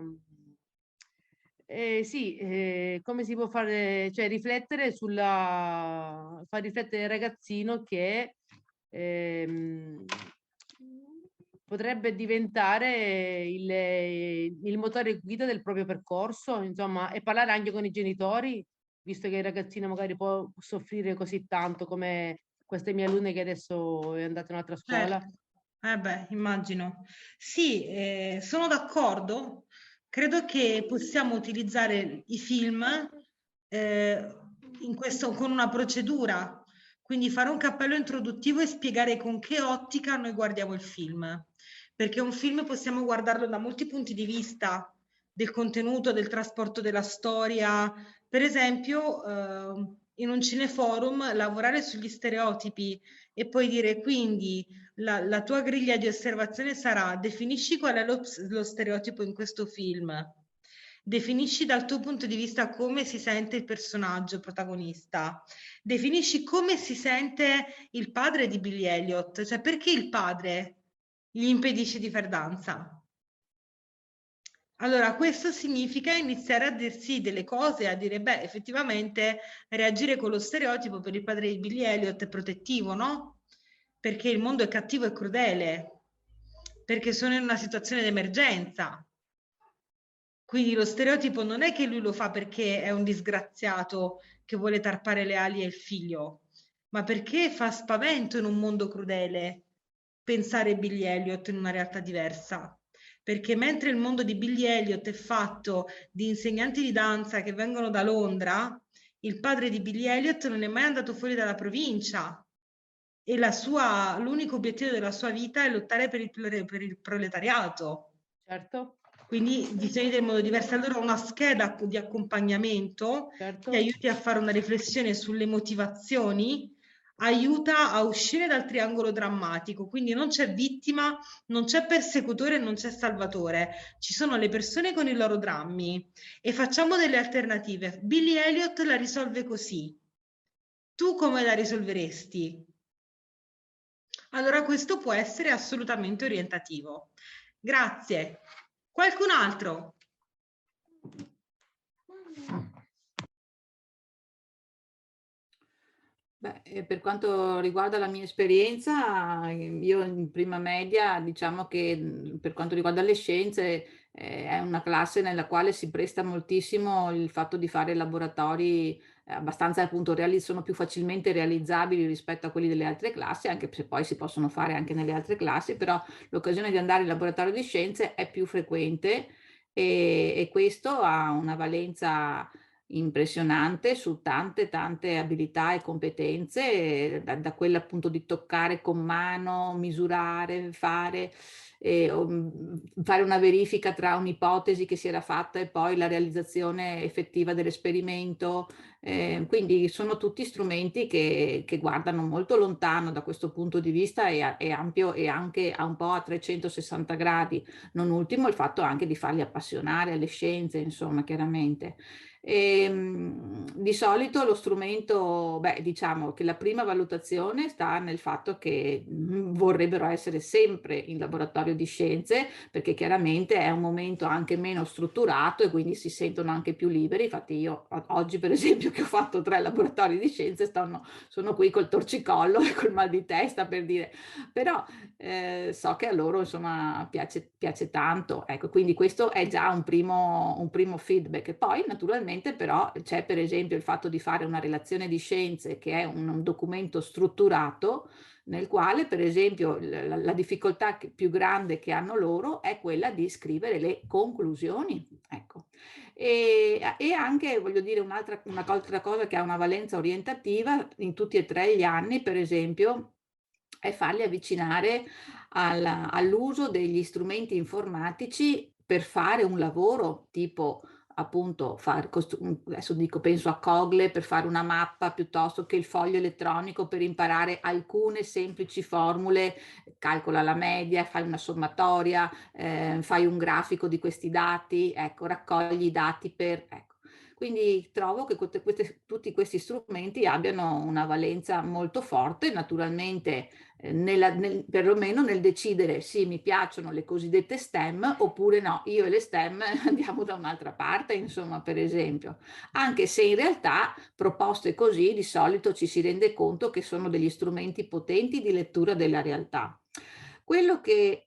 sì, come si può fare, cioè riflettere far riflettere il ragazzino che potrebbe diventare il motore guida del proprio percorso, insomma, e parlare anche con i genitori, visto che il ragazzino magari può soffrire così tanto come queste mie alunne che adesso è andata in un'altra scuola. Certo. Beh, immagino. Sì, sono d'accordo. Credo che possiamo utilizzare i film con una procedura, quindi fare un cappello introduttivo e spiegare con che ottica noi guardiamo il film. Perché un film possiamo guardarlo da molti punti di vista, del contenuto, del trasporto della storia. Per esempio, in un cineforum lavorare sugli stereotipi e poi dire quindi la tua griglia di osservazione sarà definisci qual è lo stereotipo in questo film, definisci dal tuo punto di vista come si sente il personaggio protagonista, definisci come si sente il padre di Billy Elliot, cioè perché il padre gli impedisce di far danza. Allora, questo significa iniziare a dirsi delle cose, a dire, beh, effettivamente reagire con lo stereotipo per il padre di Billy Elliot è protettivo, no? Perché il mondo è cattivo e crudele, perché sono in una situazione di emergenza. Quindi lo stereotipo non è che lui lo fa perché è un disgraziato che vuole tarpare le ali al figlio, ma perché fa spavento in un mondo crudele pensare Billy Elliot in una realtà diversa. Perché mentre il mondo di Billy Elliot è fatto di insegnanti di danza che vengono da Londra, il padre di Billy Elliot non è mai andato fuori dalla provincia e l'unico obiettivo della sua vita è lottare per il proletariato. Certo, Quindi disegni in modo diverso. Allora una scheda di accompagnamento certo. che aiuti a fare una riflessione sulle motivazioni aiuta a uscire dal triangolo drammatico. Quindi non c'è vittima, non c'è persecutore, non c'è salvatore. Ci sono le persone con i loro drammi e facciamo delle alternative. Billy Elliot la risolve così. Tu come la risolveresti? Allora questo può essere assolutamente orientativo. Grazie. Qualcun altro? Beh, per quanto riguarda la mia esperienza, io in prima media, diciamo che per quanto riguarda le scienze, è una classe nella quale si presta moltissimo il fatto di fare laboratori abbastanza appunto sono più facilmente realizzabili rispetto a quelli delle altre classi, anche se poi si possono fare anche nelle altre classi, però l'occasione di andare in laboratorio di scienze è più frequente e questo ha una valenza impressionante su tante abilità e competenze, da quella appunto di toccare con mano, misurare, fare una verifica tra un'ipotesi che si era fatta e poi la realizzazione effettiva dell'esperimento. Quindi sono tutti strumenti che guardano molto lontano da questo punto di vista, è ampio e anche un po' a 360 gradi, non ultimo il fatto anche di farli appassionare alle scienze, insomma, chiaramente. Di solito lo strumento, diciamo che la prima valutazione sta nel fatto che vorrebbero essere sempre in laboratorio di scienze, perché chiaramente è un momento anche meno strutturato e quindi si sentono anche più liberi. Infatti io oggi, per esempio, che ho fatto 3 laboratori di scienze, sono qui col torcicollo e col mal di testa, per dire, però so che a loro insomma piace tanto, ecco, quindi questo è già un primo feedback. E poi naturalmente però c'è per esempio il fatto di fare una relazione di scienze, che è un documento strutturato, nel quale per esempio la difficoltà più grande che hanno loro è quella di scrivere le conclusioni, ecco. E anche, voglio dire, un'altra cosa che ha una valenza orientativa in tutti e 3 gli anni, per esempio, è farli avvicinare all'uso degli strumenti informatici per fare un lavoro tipo appunto adesso dico, penso a Cogle per fare una mappa, piuttosto che il foglio elettronico per imparare alcune semplici formule, calcola la media, fai una sommatoria, fai un grafico di questi dati, ecco, raccogli i dati ecco. Quindi trovo che tutti questi strumenti abbiano una valenza molto forte, naturalmente perlomeno nel decidere sì, mi piacciono le cosiddette STEM oppure no, io e le STEM andiamo da un'altra parte, insomma, per esempio. Anche se in realtà proposte così di solito ci si rende conto che sono degli strumenti potenti di lettura della realtà. Quello che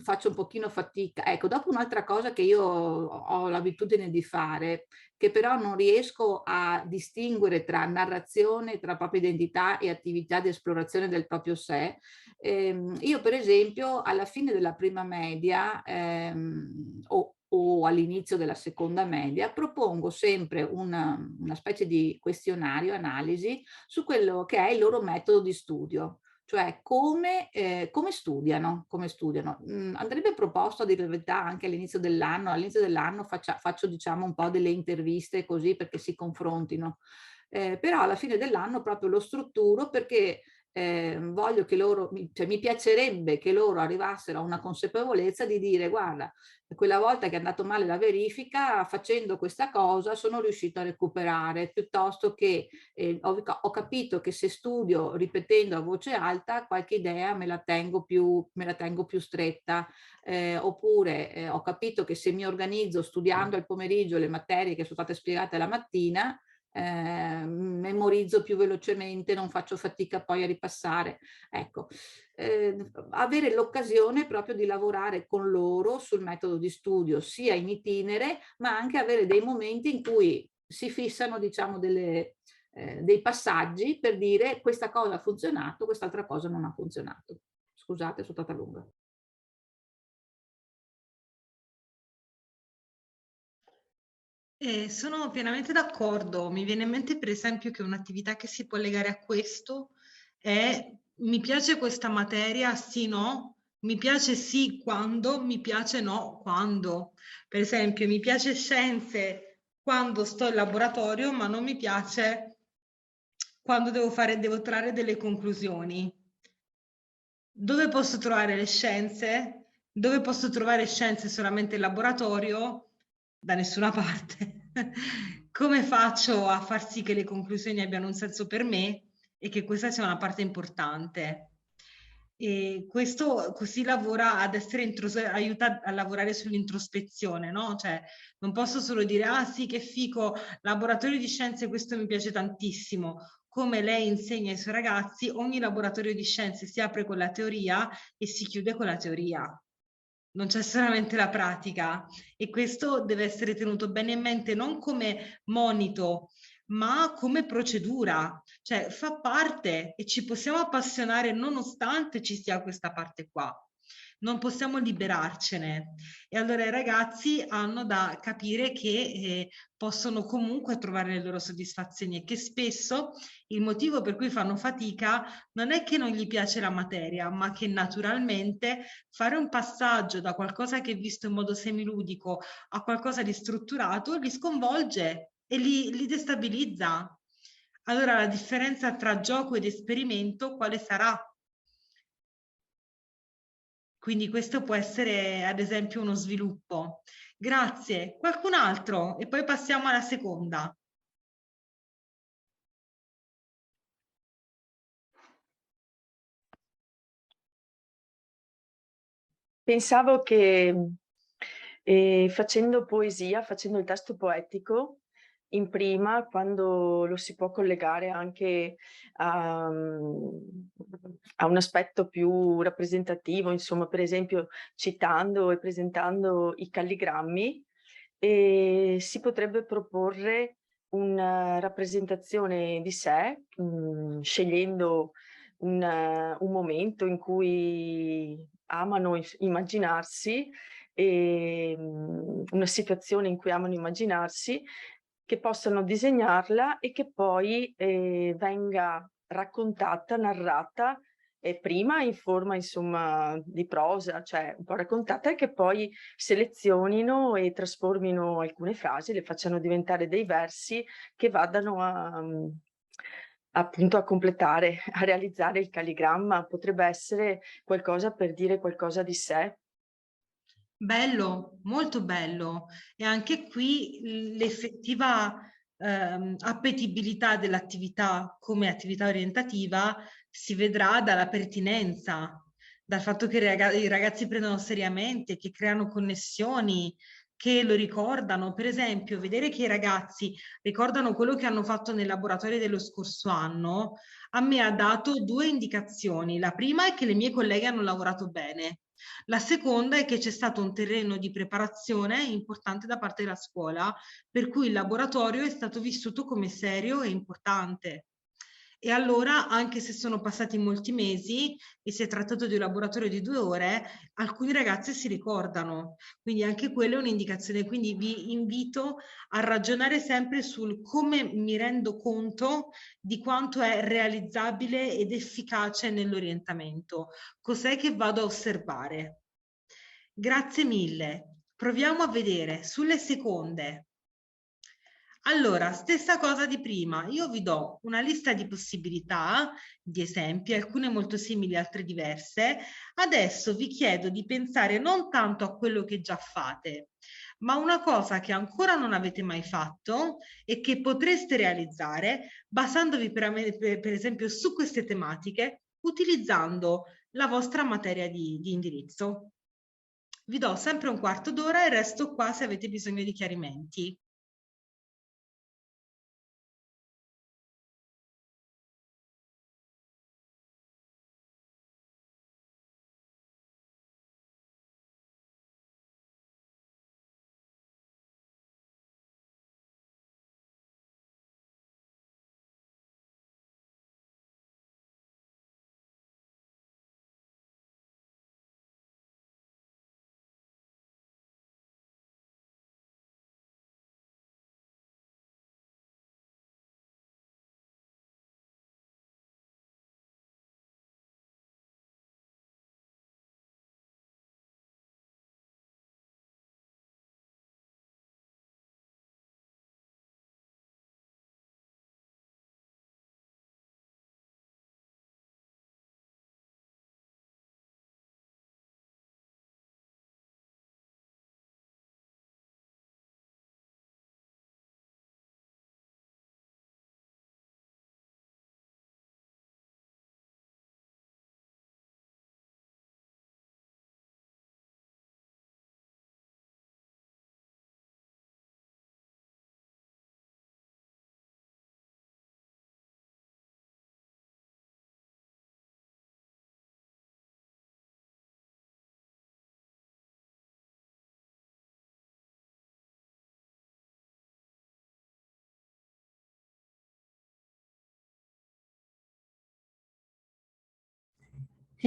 faccio un pochino fatica, ecco, dopo un'altra cosa che io ho l'abitudine di fare, che però non riesco a distinguere tra narrazione, tra propria identità e attività di esplorazione del proprio sé. Io per esempio alla fine della prima media o all'inizio della seconda media propongo sempre una specie di questionario, analisi su quello che è il loro metodo di studio. Cioè come studiano. Andrebbe proposto, a dire la verità, anche all'inizio dell'anno faccio diciamo un po' delle interviste così perché si confrontino, però alla fine dell'anno proprio lo strutturo perché voglio che loro, cioè mi piacerebbe che loro arrivassero a una consapevolezza di dire: guarda, quella volta che è andato male la verifica, facendo questa cosa sono riuscito a recuperare, piuttosto che ho capito che se studio ripetendo a voce alta qualche idea me la tengo più stretta, oppure ho capito che se mi organizzo studiando al pomeriggio le materie che sono state spiegate la mattina, memorizzo più velocemente, non faccio fatica poi a ripassare. Ecco, avere l'occasione proprio di lavorare con loro sul metodo di studio, sia in itinere, ma anche avere dei momenti in cui si fissano, diciamo, dei passaggi per dire questa cosa ha funzionato, quest'altra cosa non ha funzionato. Scusate, sono stata lunga. Sono pienamente d'accordo. Mi viene in mente per esempio che un'attività che si può legare a questo è: mi piace questa materia, sì, no? Mi piace sì quando, mi piace no quando. Per esempio, mi piace scienze quando sto in laboratorio, ma non mi piace quando devo trarre delle conclusioni. Dove posso trovare le scienze? Dove posso trovare scienze solamente in laboratorio? Da nessuna parte. Come faccio a far sì che le conclusioni abbiano un senso per me e che questa sia una parte importante? E questo così lavora ad essere aiuta a lavorare sull'introspezione, no? Cioè non posso solo dire: ah sì, che fico, laboratorio di scienze, questo mi piace tantissimo. Come lei insegna ai suoi ragazzi, ogni laboratorio di scienze si apre con la teoria e si chiude con la teoria. Non c'è solamente la pratica, e questo deve essere tenuto bene in mente non come monito ma come procedura, cioè fa parte e ci possiamo appassionare nonostante ci sia questa parte qua. Non possiamo liberarcene. E allora i ragazzi hanno da capire che possono comunque trovare le loro soddisfazioni e che spesso il motivo per cui fanno fatica non è che non gli piace la materia, ma che naturalmente fare un passaggio da qualcosa che è visto in modo semiludico a qualcosa di strutturato li sconvolge e li destabilizza. Allora la differenza tra gioco ed esperimento quale sarà? Quindi questo può essere ad esempio uno sviluppo. Grazie. Qualcun altro? E poi passiamo alla seconda. Pensavo che facendo poesia, facendo il testo poetico, in prima, quando lo si può collegare anche a, a un aspetto più rappresentativo, insomma, per esempio citando e presentando i calligrammi, si potrebbe proporre una rappresentazione di sé, scegliendo un momento in cui amano immaginarsi, una situazione in cui amano immaginarsi, che possano disegnarla e che poi venga raccontata, narrata, prima in forma insomma di prosa, cioè un po' raccontata, e che poi selezionino e trasformino alcune frasi, le facciano diventare dei versi che vadano appunto a completare, a realizzare il calligramma. Potrebbe essere qualcosa per dire qualcosa di sé. Bello, molto bello. E anche qui l'effettiva appetibilità dell'attività come attività orientativa si vedrà dalla pertinenza, dal fatto che i ragazzi prendono seriamente, che creano connessioni, che lo ricordano. Per esempio, vedere che i ragazzi ricordano quello che hanno fatto nel laboratorio dello scorso anno, a me ha dato due indicazioni. La prima è che le mie colleghe hanno lavorato bene. La seconda è che c'è stato un terreno di preparazione importante da parte della scuola, per cui il laboratorio è stato vissuto come serio e importante. E allora, anche se sono passati molti mesi e si è trattato di un laboratorio di 2 ore, alcuni ragazzi si ricordano. Quindi anche quella è un'indicazione. Quindi vi invito a ragionare sempre sul come mi rendo conto di quanto è realizzabile ed efficace nell'orientamento. Cos'è che vado a osservare? Grazie mille. Proviamo a vedere sulle seconde. Allora, stessa cosa di prima, io vi do una lista di possibilità, di esempi, alcune molto simili, altre diverse. Adesso vi chiedo di pensare non tanto a quello che già fate, ma a una cosa che ancora non avete mai fatto e che potreste realizzare basandovi per esempio su queste tematiche, utilizzando la vostra materia di indirizzo. Vi do sempre un quarto d'ora e resto qua se avete bisogno di chiarimenti.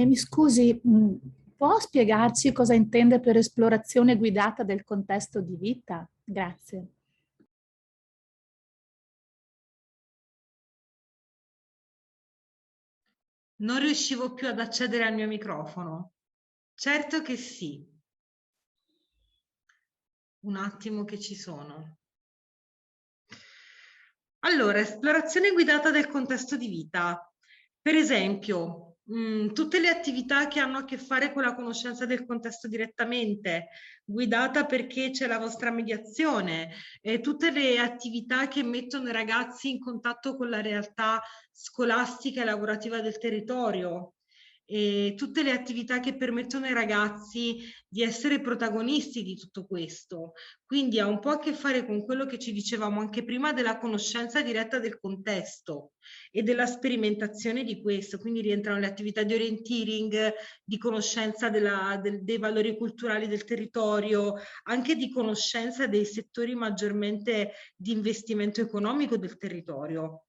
E mi scusi, può spiegarci cosa intende per esplorazione guidata del contesto di vita? Grazie. Non riuscivo più ad accedere al mio microfono. Certo che sì. Un attimo che ci sono. Allora, esplorazione guidata del contesto di vita. Per esempio, tutte le attività che hanno a che fare con la conoscenza del contesto direttamente, guidata perché c'è la vostra mediazione, tutte le attività che mettono i ragazzi in contatto con la realtà scolastica e lavorativa del territorio, e tutte le attività che permettono ai ragazzi di essere protagonisti di tutto questo. Quindi ha un po' a che fare con quello che ci dicevamo anche prima della conoscenza diretta del contesto e della sperimentazione di questo. Quindi rientrano le attività di orienteering, di conoscenza dei valori culturali del territorio, anche di conoscenza dei settori maggiormente di investimento economico del territorio.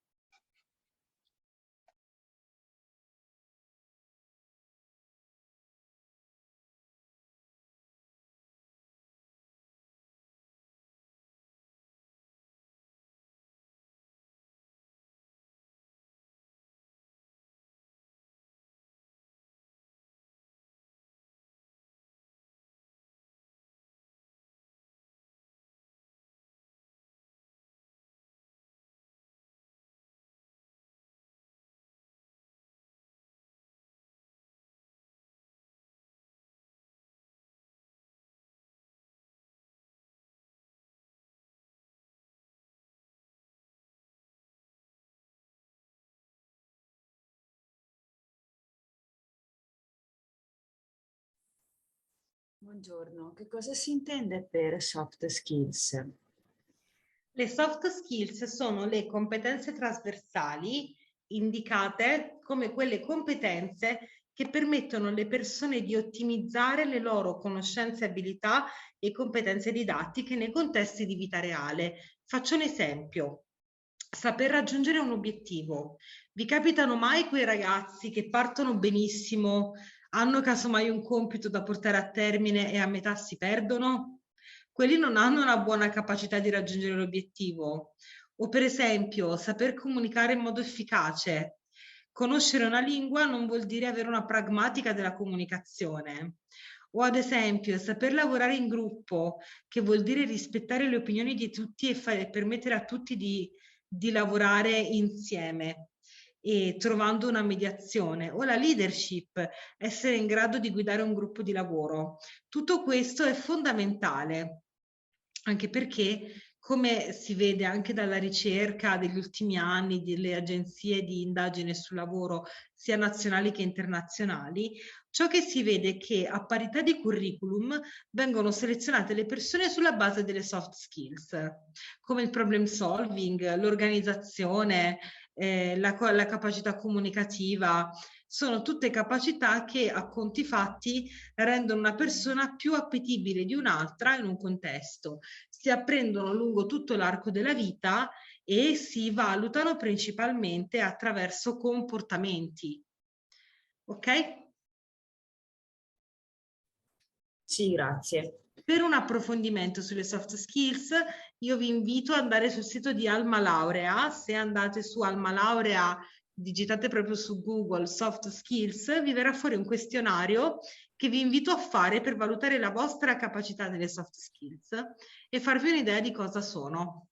Buongiorno, che cosa si intende per soft skills? Le soft skills sono le competenze trasversali indicate come quelle competenze che permettono alle persone di ottimizzare le loro conoscenze, abilità e competenze didattiche nei contesti di vita reale. Faccio un esempio. Saper raggiungere un obiettivo. Vi capitano mai quei ragazzi che partono benissimo, hanno casomai un compito da portare a termine e a metà si perdono? Quelli non hanno una buona capacità di raggiungere l'obiettivo. O per esempio, saper comunicare in modo efficace. Conoscere una lingua non vuol dire avere una pragmatica della comunicazione. O ad esempio, saper lavorare in gruppo, che vuol dire rispettare le opinioni di tutti e permettere a tutti di lavorare insieme e trovando una mediazione. O la leadership, essere in grado di guidare un gruppo di lavoro. Tutto questo è fondamentale, anche perché, come si vede anche dalla ricerca degli ultimi anni delle agenzie di indagine sul lavoro, sia nazionali che internazionali, ciò che si vede è che a parità di curriculum vengono selezionate le persone sulla base delle soft skills, come il problem solving, l'organizzazione, la capacità comunicativa. Sono tutte capacità che a conti fatti rendono una persona più appetibile di un'altra in un contesto. Si apprendono lungo tutto l'arco della vita e si valutano principalmente attraverso comportamenti. Ok? Sì, grazie. Per un approfondimento sulle soft skills, io vi invito ad andare sul sito di Alma Laurea. Se andate su Alma Laurea, digitate proprio su Google soft skills, vi verrà fuori un questionario che vi invito a fare per valutare la vostra capacità nelle soft skills e farvi un'idea di cosa sono.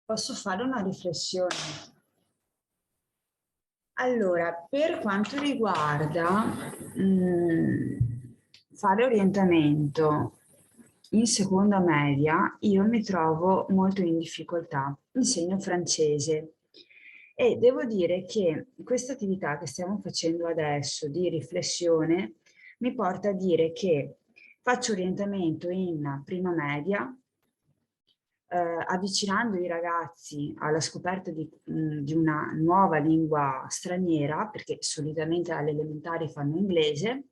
Posso fare una riflessione? Allora, per quanto riguarda fare orientamento in seconda media, io mi trovo molto in difficoltà. Insegno francese e devo dire che questa attività che stiamo facendo adesso di riflessione mi porta a dire che faccio orientamento in prima media, avvicinando i ragazzi alla scoperta di una nuova lingua straniera, perché solitamente alle elementari fanno inglese.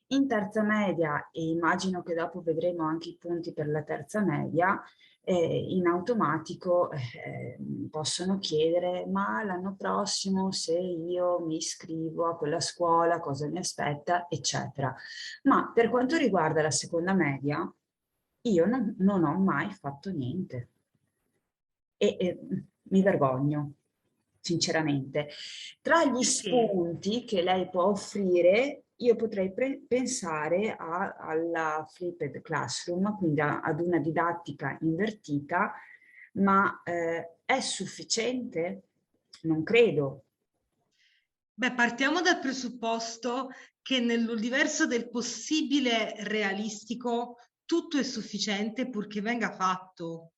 In terza media, e immagino che dopo vedremo anche i punti per la terza media, in automatico possono chiedere: ma l'anno prossimo, se io mi iscrivo a quella scuola, cosa mi aspetta, eccetera. Ma per quanto riguarda la seconda media, io non ho mai fatto niente e mi vergogno, sinceramente. Tra gli Perché? spunti che lei può offrire, io potrei pensare alla flipped classroom, quindi ad una didattica invertita, ma è sufficiente? Non credo. Beh, partiamo dal presupposto che nell'universo del possibile realistico tutto è sufficiente purché venga fatto.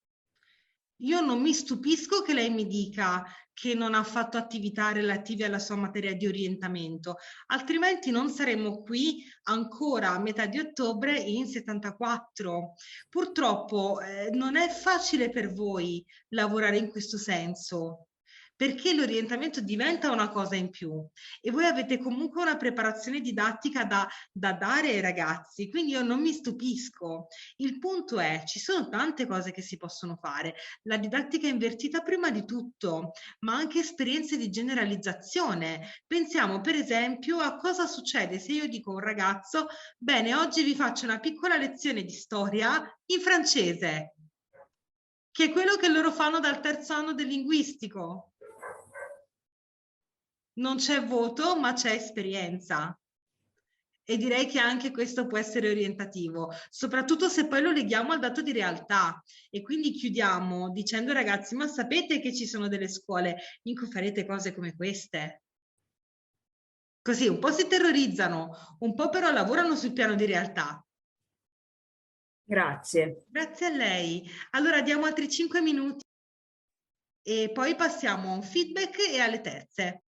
Io non mi stupisco che lei mi dica che non ha fatto attività relative alla sua materia di orientamento, altrimenti non saremmo qui ancora a metà di ottobre in 74. Purtroppo non è facile per voi lavorare in questo senso, perché l'orientamento diventa una cosa in più e voi avete comunque una preparazione didattica da dare ai ragazzi, quindi io non mi stupisco. Il punto è, ci sono tante cose che si possono fare, la didattica invertita prima di tutto, ma anche esperienze di generalizzazione. Pensiamo per esempio a cosa succede se io dico a un ragazzo: bene, oggi vi faccio una piccola lezione di storia in francese, che è quello che loro fanno dal terzo anno del linguistico. Non c'è voto, ma c'è esperienza. E direi che anche questo può essere orientativo, soprattutto se poi lo leghiamo al dato di realtà. E quindi chiudiamo dicendo ai ragazzi: ma sapete che ci sono delle scuole in cui farete cose come queste? Così un po' si terrorizzano, un po' però lavorano sul piano di realtà. Grazie. Grazie a lei. Allora diamo altri 5 minuti e poi passiamo a un feedback e alle terze.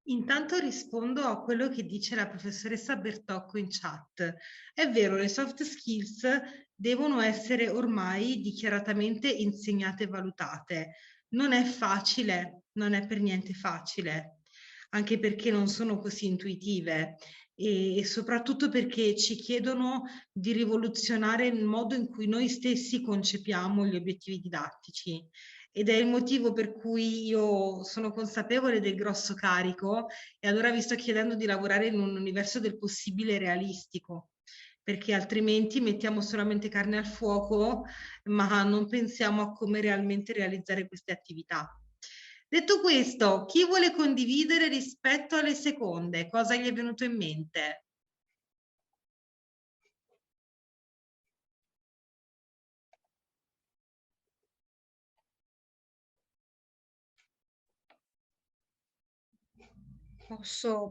Intanto rispondo a quello che dice la professoressa Bertocco in chat. È vero, le soft skills devono essere ormai dichiaratamente insegnate e valutate. Non è facile, non è per niente facile, anche perché non sono così intuitive e soprattutto perché ci chiedono di rivoluzionare il modo in cui noi stessi concepiamo gli obiettivi didattici. Ed è il motivo per cui io sono consapevole del grosso carico e allora vi sto chiedendo di lavorare in un universo del possibile realistico, perché altrimenti mettiamo solamente carne al fuoco, ma non pensiamo a come realmente realizzare queste attività. Detto questo, chi vuole condividere rispetto alle seconde? Cosa gli è venuto in mente?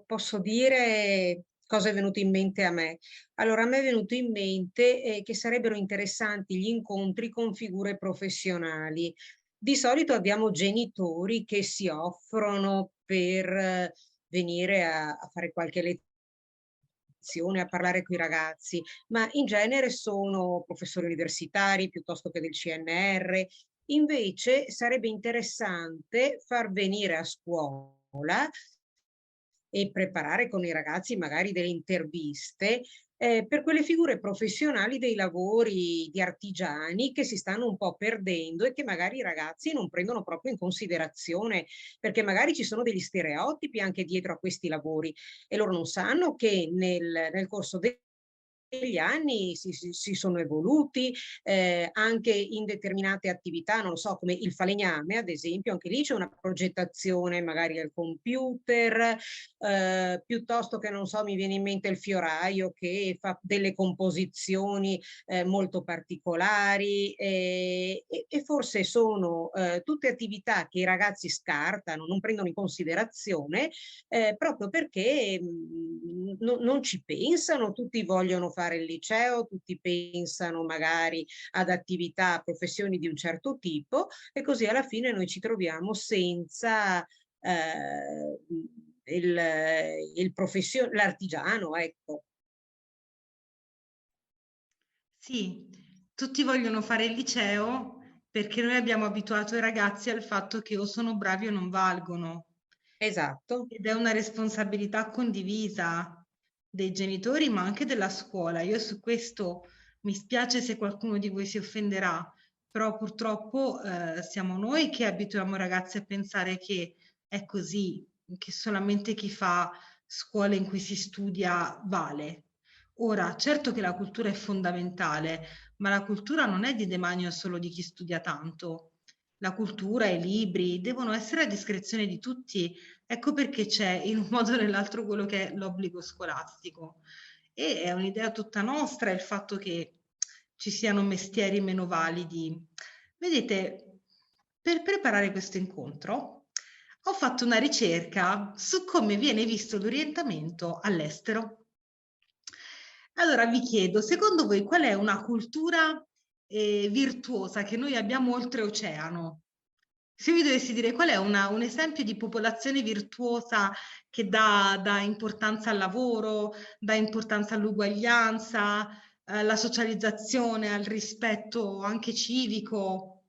Posso dire cosa è venuto in mente a me. Allora, a me è venuto in mente che sarebbero interessanti gli incontri con figure professionali. Di solito abbiamo genitori che si offrono per venire a fare qualche lezione, a parlare con i ragazzi, ma in genere sono professori universitari piuttosto che del CNR. Invece sarebbe interessante far venire a scuola e preparare con i ragazzi magari delle interviste per quelle figure professionali dei lavori di artigiani che si stanno un po' perdendo e che magari i ragazzi non prendono proprio in considerazione, perché magari ci sono degli stereotipi anche dietro a questi lavori e loro non sanno che nel corso degli anni si sono evoluti anche in determinate attività, non lo so, come il falegname ad esempio, anche lì c'è una progettazione magari al computer, piuttosto che, non so, mi viene in mente il fioraio che fa delle composizioni molto particolari e forse sono tutte attività che i ragazzi scartano, non prendono in considerazione proprio perché non ci pensano, tutti vogliono fare il liceo, tutti pensano magari ad attività, professioni di un certo tipo e così alla fine noi ci troviamo senza l'artigiano, ecco. Sì, tutti vogliono fare il liceo perché noi abbiamo abituato i ragazzi al fatto che o sono bravi o non valgono. Esatto. Ed è una responsabilità condivisa dei genitori, ma anche della scuola. Io su questo mi spiace se qualcuno di voi si offenderà, però purtroppo siamo noi che abituiamo i ragazzi a pensare che è così, che solamente chi fa scuole in cui si studia vale. Ora, certo che la cultura è fondamentale, ma la cultura non è di demanio solo di chi studia tanto. La cultura, i libri devono essere a discrezione di tutti. Ecco perché c'è in un modo o nell'altro quello che è l'obbligo scolastico. E è un'idea tutta nostra il fatto che ci siano mestieri meno validi. Vedete, per preparare questo incontro ho fatto una ricerca su come viene visto l'orientamento all'estero. Allora vi chiedo, secondo voi qual è una cultura virtuosa che noi abbiamo oltreoceano? Se vi dovessi dire qual è un esempio di popolazione virtuosa che dà importanza al lavoro, dà importanza all'uguaglianza, alla socializzazione, al rispetto anche civico,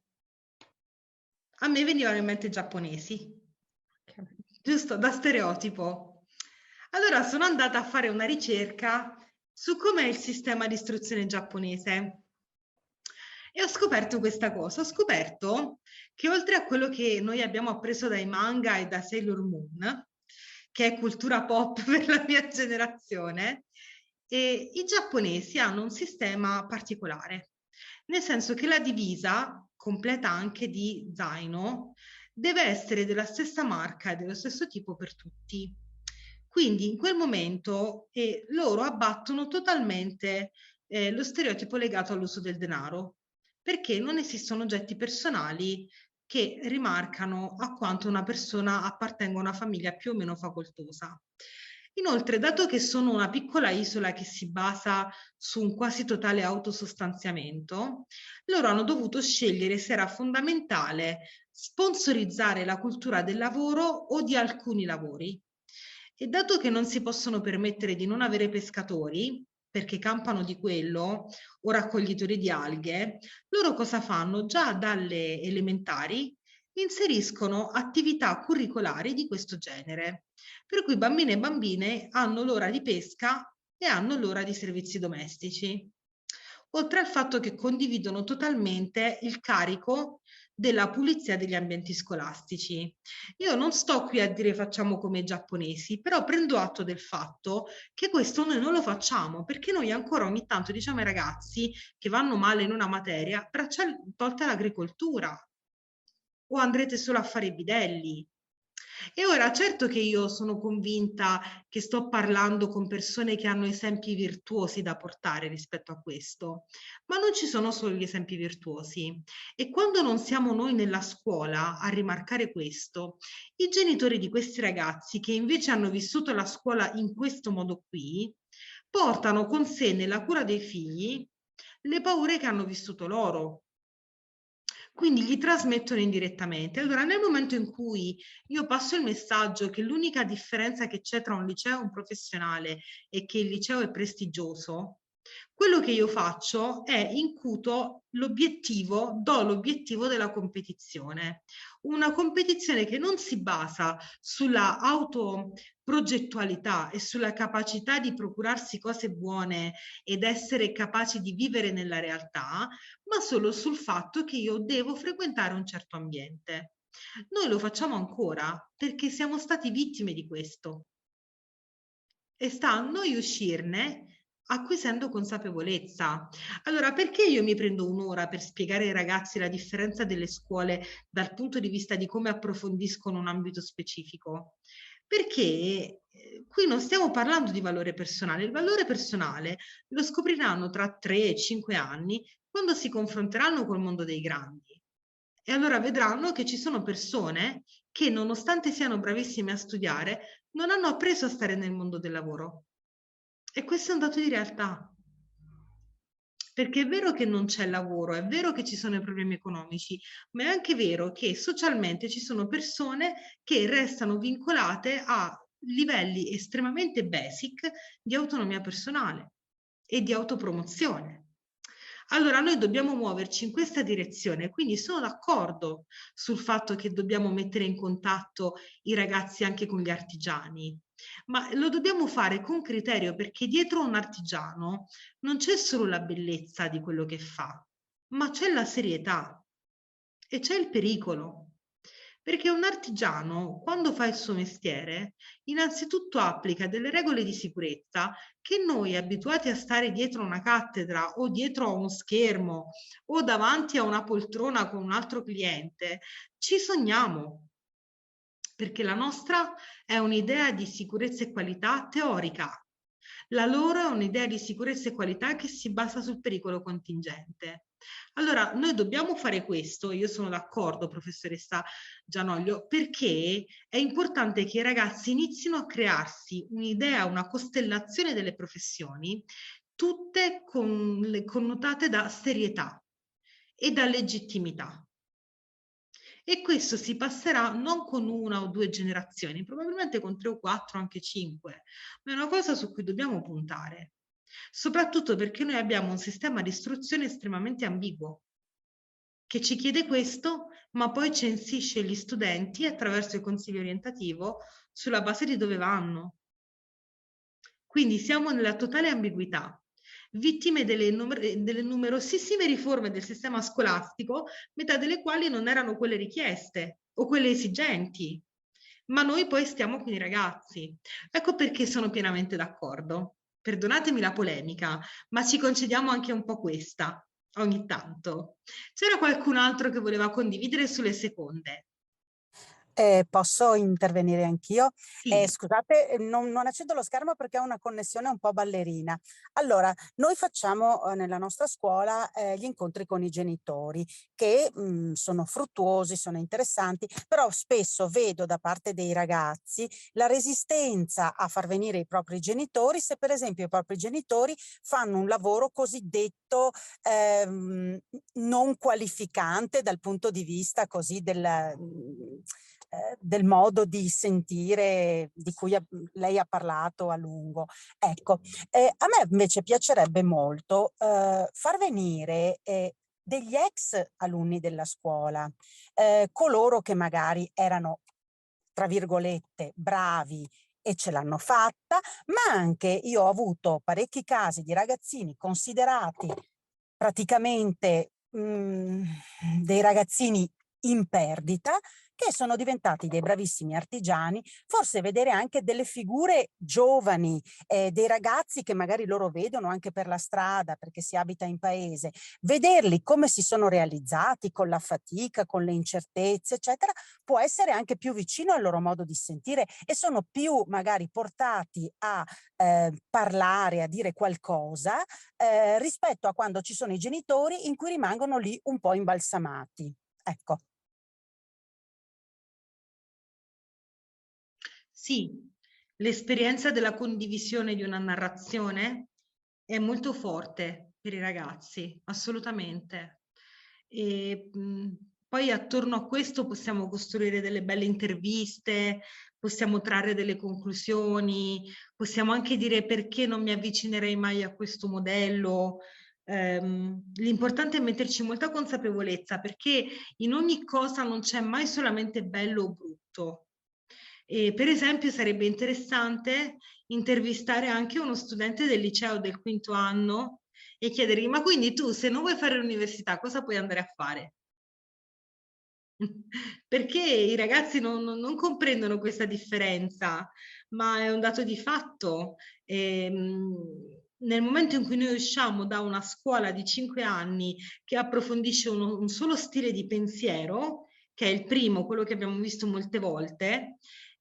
a me venivano in mente i giapponesi, giusto? Da stereotipo. Allora sono andata a fare una ricerca su com'è il sistema di istruzione giapponese. E ho scoperto questa cosa, ho scoperto che oltre a quello che noi abbiamo appreso dai manga e da Sailor Moon, che è cultura pop per la mia generazione, i giapponesi hanno un sistema particolare, nel senso che la divisa, completa anche di zaino, deve essere della stessa marca e dello stesso tipo per tutti. Quindi in quel momento loro abbattono totalmente lo stereotipo legato all'uso del denaro, perché non esistono oggetti personali che rimarcano a quanto una persona appartenga a una famiglia più o meno facoltosa. Inoltre, dato che sono una piccola isola che si basa su un quasi totale autosostanziamento, loro hanno dovuto scegliere se era fondamentale sponsorizzare la cultura del lavoro o di alcuni lavori. E dato che non si possono permettere di non avere pescatori, perché campano di quello, o raccoglitori di alghe, loro cosa fanno? Già dalle elementari inseriscono attività curricolari di questo genere, per cui bambini e bambine hanno l'ora di pesca e hanno l'ora di servizi domestici, oltre al fatto che condividono totalmente il carico della pulizia degli ambienti scolastici. Io non sto qui a dire facciamo come i giapponesi, però prendo atto del fatto che questo noi non lo facciamo, perché noi ancora ogni tanto diciamo ai ragazzi che vanno male in una materia, braccia tolte l'agricoltura, o andrete solo a fare i bidelli. E ora, certo che io sono convinta che sto parlando con persone che hanno esempi virtuosi da portare rispetto a questo, ma non ci sono solo gli esempi virtuosi. E quando non siamo noi nella scuola a rimarcare questo, i genitori di questi ragazzi che invece hanno vissuto la scuola in questo modo qui, portano con sé nella cura dei figli le paure che hanno vissuto loro. Quindi gli trasmettono indirettamente. Allora, nel momento in cui io passo il messaggio che l'unica differenza che c'è tra un liceo e un professionale è che il liceo è prestigioso, quello che io faccio è incuto l'obiettivo, do l'obiettivo della competizione. Una competizione che non si basa sulla autoprogettualità e sulla capacità di procurarsi cose buone ed essere capaci di vivere nella realtà, ma solo sul fatto che io devo frequentare un certo ambiente. Noi lo facciamo ancora perché siamo stati vittime di questo e sta a noi uscirne acquisendo consapevolezza. Allora, perché io mi prendo un'ora per spiegare ai ragazzi la differenza delle scuole dal punto di vista di come approfondiscono un ambito specifico? Perché qui non stiamo parlando di valore personale, il valore personale lo scopriranno tra 3-5 anni quando si confronteranno col mondo dei grandi. E allora vedranno che ci sono persone che, nonostante siano bravissime a studiare, non hanno appreso a stare nel mondo del lavoro. E questo è un dato di realtà. Perché è vero che non c'è lavoro, è vero che ci sono i problemi economici, ma è anche vero che socialmente ci sono persone che restano vincolate a livelli estremamente basic di autonomia personale e di autopromozione. Allora noi dobbiamo muoverci in questa direzione, quindi sono d'accordo sul fatto che dobbiamo mettere in contatto i ragazzi anche con gli artigiani, ma lo dobbiamo fare con criterio, perché dietro un artigiano non c'è solo la bellezza di quello che fa, ma c'è la serietà e c'è il pericolo. Perché un artigiano, quando fa il suo mestiere, innanzitutto applica delle regole di sicurezza che noi, abituati a stare dietro una cattedra o dietro a uno schermo o davanti a una poltrona con un altro cliente, ci sogniamo. Perché la nostra è un'idea di sicurezza e qualità teorica. La loro è un'idea di sicurezza e qualità che si basa sul pericolo contingente. Allora, noi dobbiamo fare questo, io sono d'accordo, professoressa Gianoglio, perché è importante che i ragazzi inizino a crearsi un'idea, una costellazione delle professioni, tutte connotate da serietà e da legittimità. E questo si passerà non con 1 o 2 generazioni, probabilmente con 3 o 4, anche 5, ma è una cosa su cui dobbiamo puntare, soprattutto perché noi abbiamo un sistema di istruzione estremamente ambiguo, che ci chiede questo, ma poi censisce gli studenti attraverso il consiglio orientativo sulla base di dove vanno. Quindi siamo nella totale ambiguità, vittime delle numerosissime riforme del sistema scolastico, metà delle quali non erano quelle richieste o quelle esigenti, ma noi poi stiamo con i ragazzi. Ecco perché sono pienamente d'accordo. Perdonatemi la polemica, ma ci concediamo anche un po' questa ogni tanto. C'era qualcun altro che voleva condividere sulle seconde? Posso intervenire anch'io? Sì. Scusate, non accendo lo schermo perché ho una connessione un po' ballerina. Allora, noi facciamo nella nostra scuola gli incontri con i genitori che sono fruttuosi, sono interessanti, però spesso vedo da parte dei ragazzi la resistenza a far venire i propri genitori se per esempio i propri genitori fanno un lavoro cosiddetto non qualificante dal punto di vista così del del modo di sentire di cui lei ha parlato a lungo. Ecco, a me invece piacerebbe molto far venire degli ex alunni della scuola, coloro che magari erano, tra virgolette, bravi e ce l'hanno fatta, ma anche io ho avuto parecchi casi di ragazzini considerati praticamente dei ragazzini in perdita, che sono diventati dei bravissimi artigiani, forse vedere anche delle figure giovani, dei ragazzi che magari loro vedono anche per la strada perché si abita in paese, vederli come si sono realizzati con la fatica, con le incertezze, eccetera, può essere anche più vicino al loro modo di sentire e sono più magari portati a parlare, a dire qualcosa rispetto a quando ci sono i genitori in cui rimangono lì un po' imbalsamati. Ecco. Sì, l'esperienza della condivisione di una narrazione è molto forte per i ragazzi, assolutamente. E poi attorno a questo possiamo costruire delle belle interviste, possiamo trarre delle conclusioni, possiamo anche dire perché non mi avvicinerei mai a questo modello. L'importante è metterci molta consapevolezza, perché in ogni cosa non c'è mai solamente bello o brutto. E per esempio sarebbe interessante intervistare anche uno studente del liceo del quinto anno e chiedergli: ma quindi tu, se non vuoi fare l'università, cosa puoi andare a fare? Perché i ragazzi non comprendono questa differenza, ma è un dato di fatto. Nel momento in cui noi usciamo da una scuola di 5 anni che approfondisce un solo stile di pensiero, che è il primo, quello che abbiamo visto molte volte,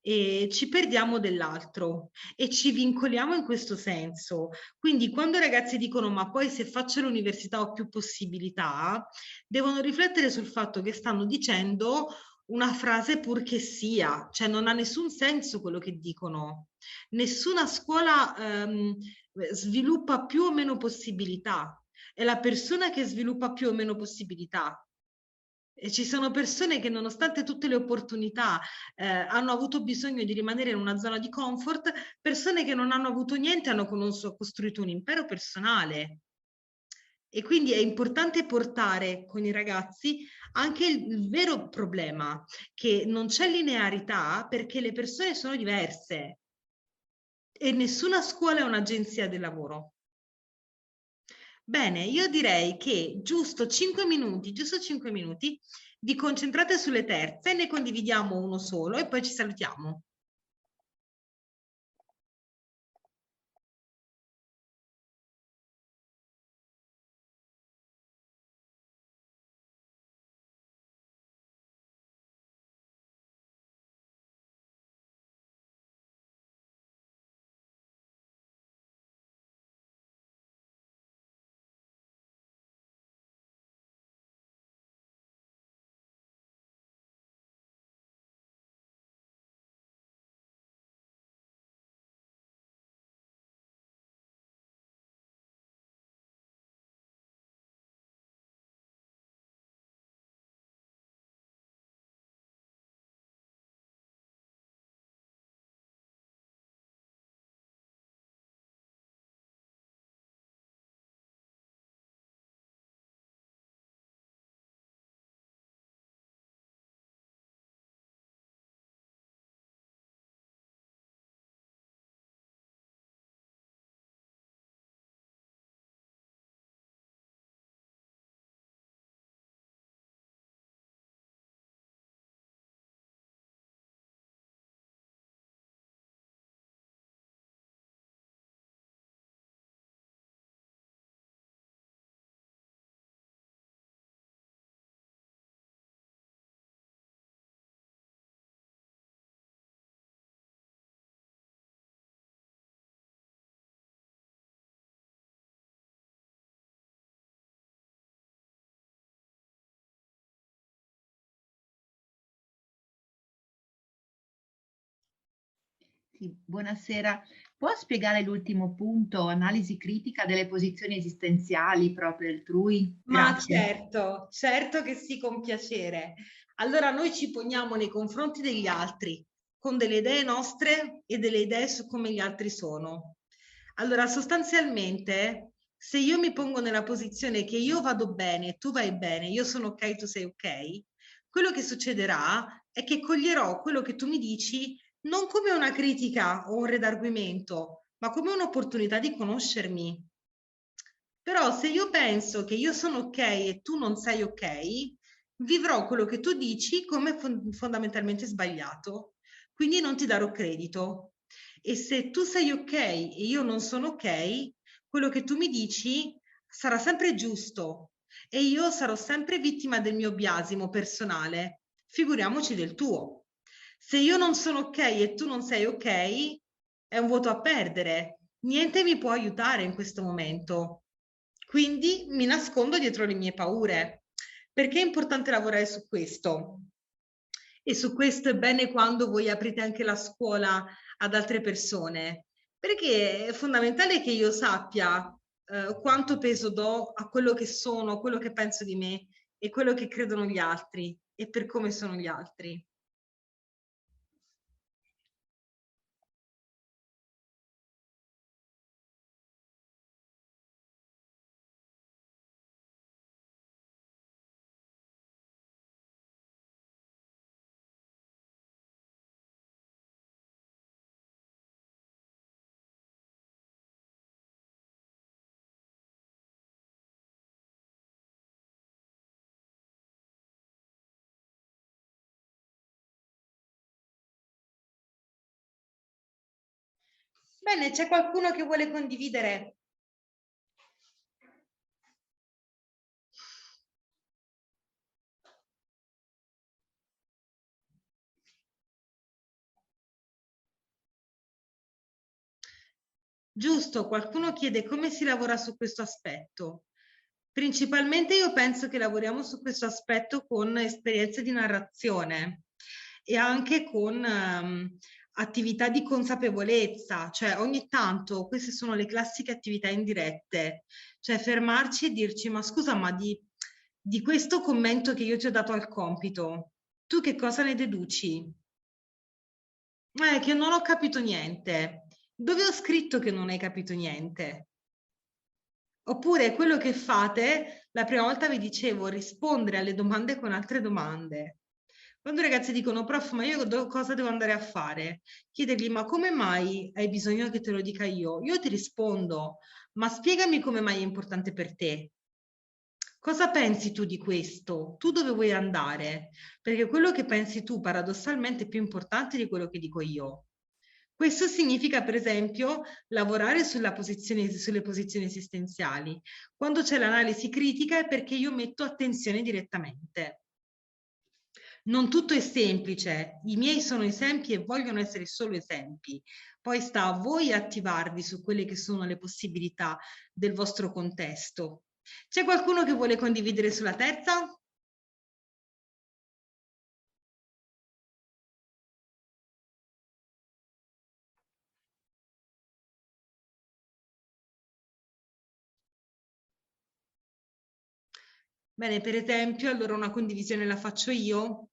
e ci perdiamo dell'altro e ci vincoliamo in questo senso. Quindi quando i ragazzi dicono: ma poi se faccio l'università ho più possibilità, devono riflettere sul fatto che stanno dicendo una frase purché sia, cioè non ha nessun senso quello che dicono. Nessuna scuola sviluppa più o meno possibilità, è la persona che sviluppa più o meno possibilità. E ci sono persone che, nonostante tutte le opportunità, hanno avuto bisogno di rimanere in una zona di comfort, persone che non hanno avuto niente hanno costruito un impero personale. E quindi è importante portare con i ragazzi anche il vero problema, che non c'è linearità perché le persone sono diverse e nessuna scuola è un'agenzia del lavoro. Bene, io direi che giusto 5 minuti, vi concentrate sulle terze, ne condividiamo uno solo e poi ci salutiamo. Sì, buonasera. Può spiegare l'ultimo punto, analisi critica delle posizioni esistenziali proprie altrui? Ma Grazie. certo, certo che sì, con piacere. Allora noi ci poniamo nei confronti degli altri, con delle idee nostre e delle idee su come gli altri sono. Allora, sostanzialmente, se io mi pongo nella posizione che io vado bene, tu vai bene, io sono ok, tu sei ok, quello che succederà è che coglierò quello che tu mi dici non come una critica o un redarguimento, ma come un'opportunità di conoscermi. Però se io penso che io sono ok e tu non sei ok, vivrò quello che tu dici come fondamentalmente sbagliato, quindi non ti darò credito. E se tu sei ok e io non sono ok, quello che tu mi dici sarà sempre giusto e io sarò sempre vittima del mio biasimo personale, figuriamoci del tuo. Se io non sono ok e tu non sei ok, è un voto a perdere. Niente mi può aiutare in questo momento. Quindi mi nascondo dietro le mie paure. Perché è importante lavorare su questo? E su questo è bene quando voi aprite anche la scuola ad altre persone, perché è fondamentale che io sappia quanto peso do a quello che sono, a quello che penso di me e quello che credono gli altri e per come sono gli altri. Bene, c'è qualcuno che vuole condividere? Giusto, qualcuno chiede come si lavora su questo aspetto. Principalmente io penso che lavoriamo su questo aspetto con esperienze di narrazione e anche con attività di consapevolezza, cioè ogni tanto queste sono le classiche attività indirette, cioè fermarci e dirci ma scusa, ma di questo commento che io ti ho dato al compito, tu che cosa ne deduci? Che non ho capito niente. Dove ho scritto che non hai capito niente? Oppure quello che fate, la prima volta vi dicevo, rispondere alle domande con altre domande. Quando i ragazzi dicono, prof, ma io cosa devo andare a fare? Chiedergli, ma come mai hai bisogno che te lo dica io? Io ti rispondo, ma spiegami come mai è importante per te. Cosa pensi tu di questo? Tu dove vuoi andare? Perché quello che pensi tu paradossalmente è più importante di quello che dico io. Questo significa, per esempio, lavorare sulle posizioni esistenziali. Quando c'è l'analisi critica è perché io metto attenzione direttamente. Non tutto è semplice, i miei sono esempi e vogliono essere solo esempi. Poi sta a voi attivarvi su quelle che sono le possibilità del vostro contesto. C'è qualcuno che vuole condividere sulla terza? Bene, per esempio, allora una condivisione la faccio io.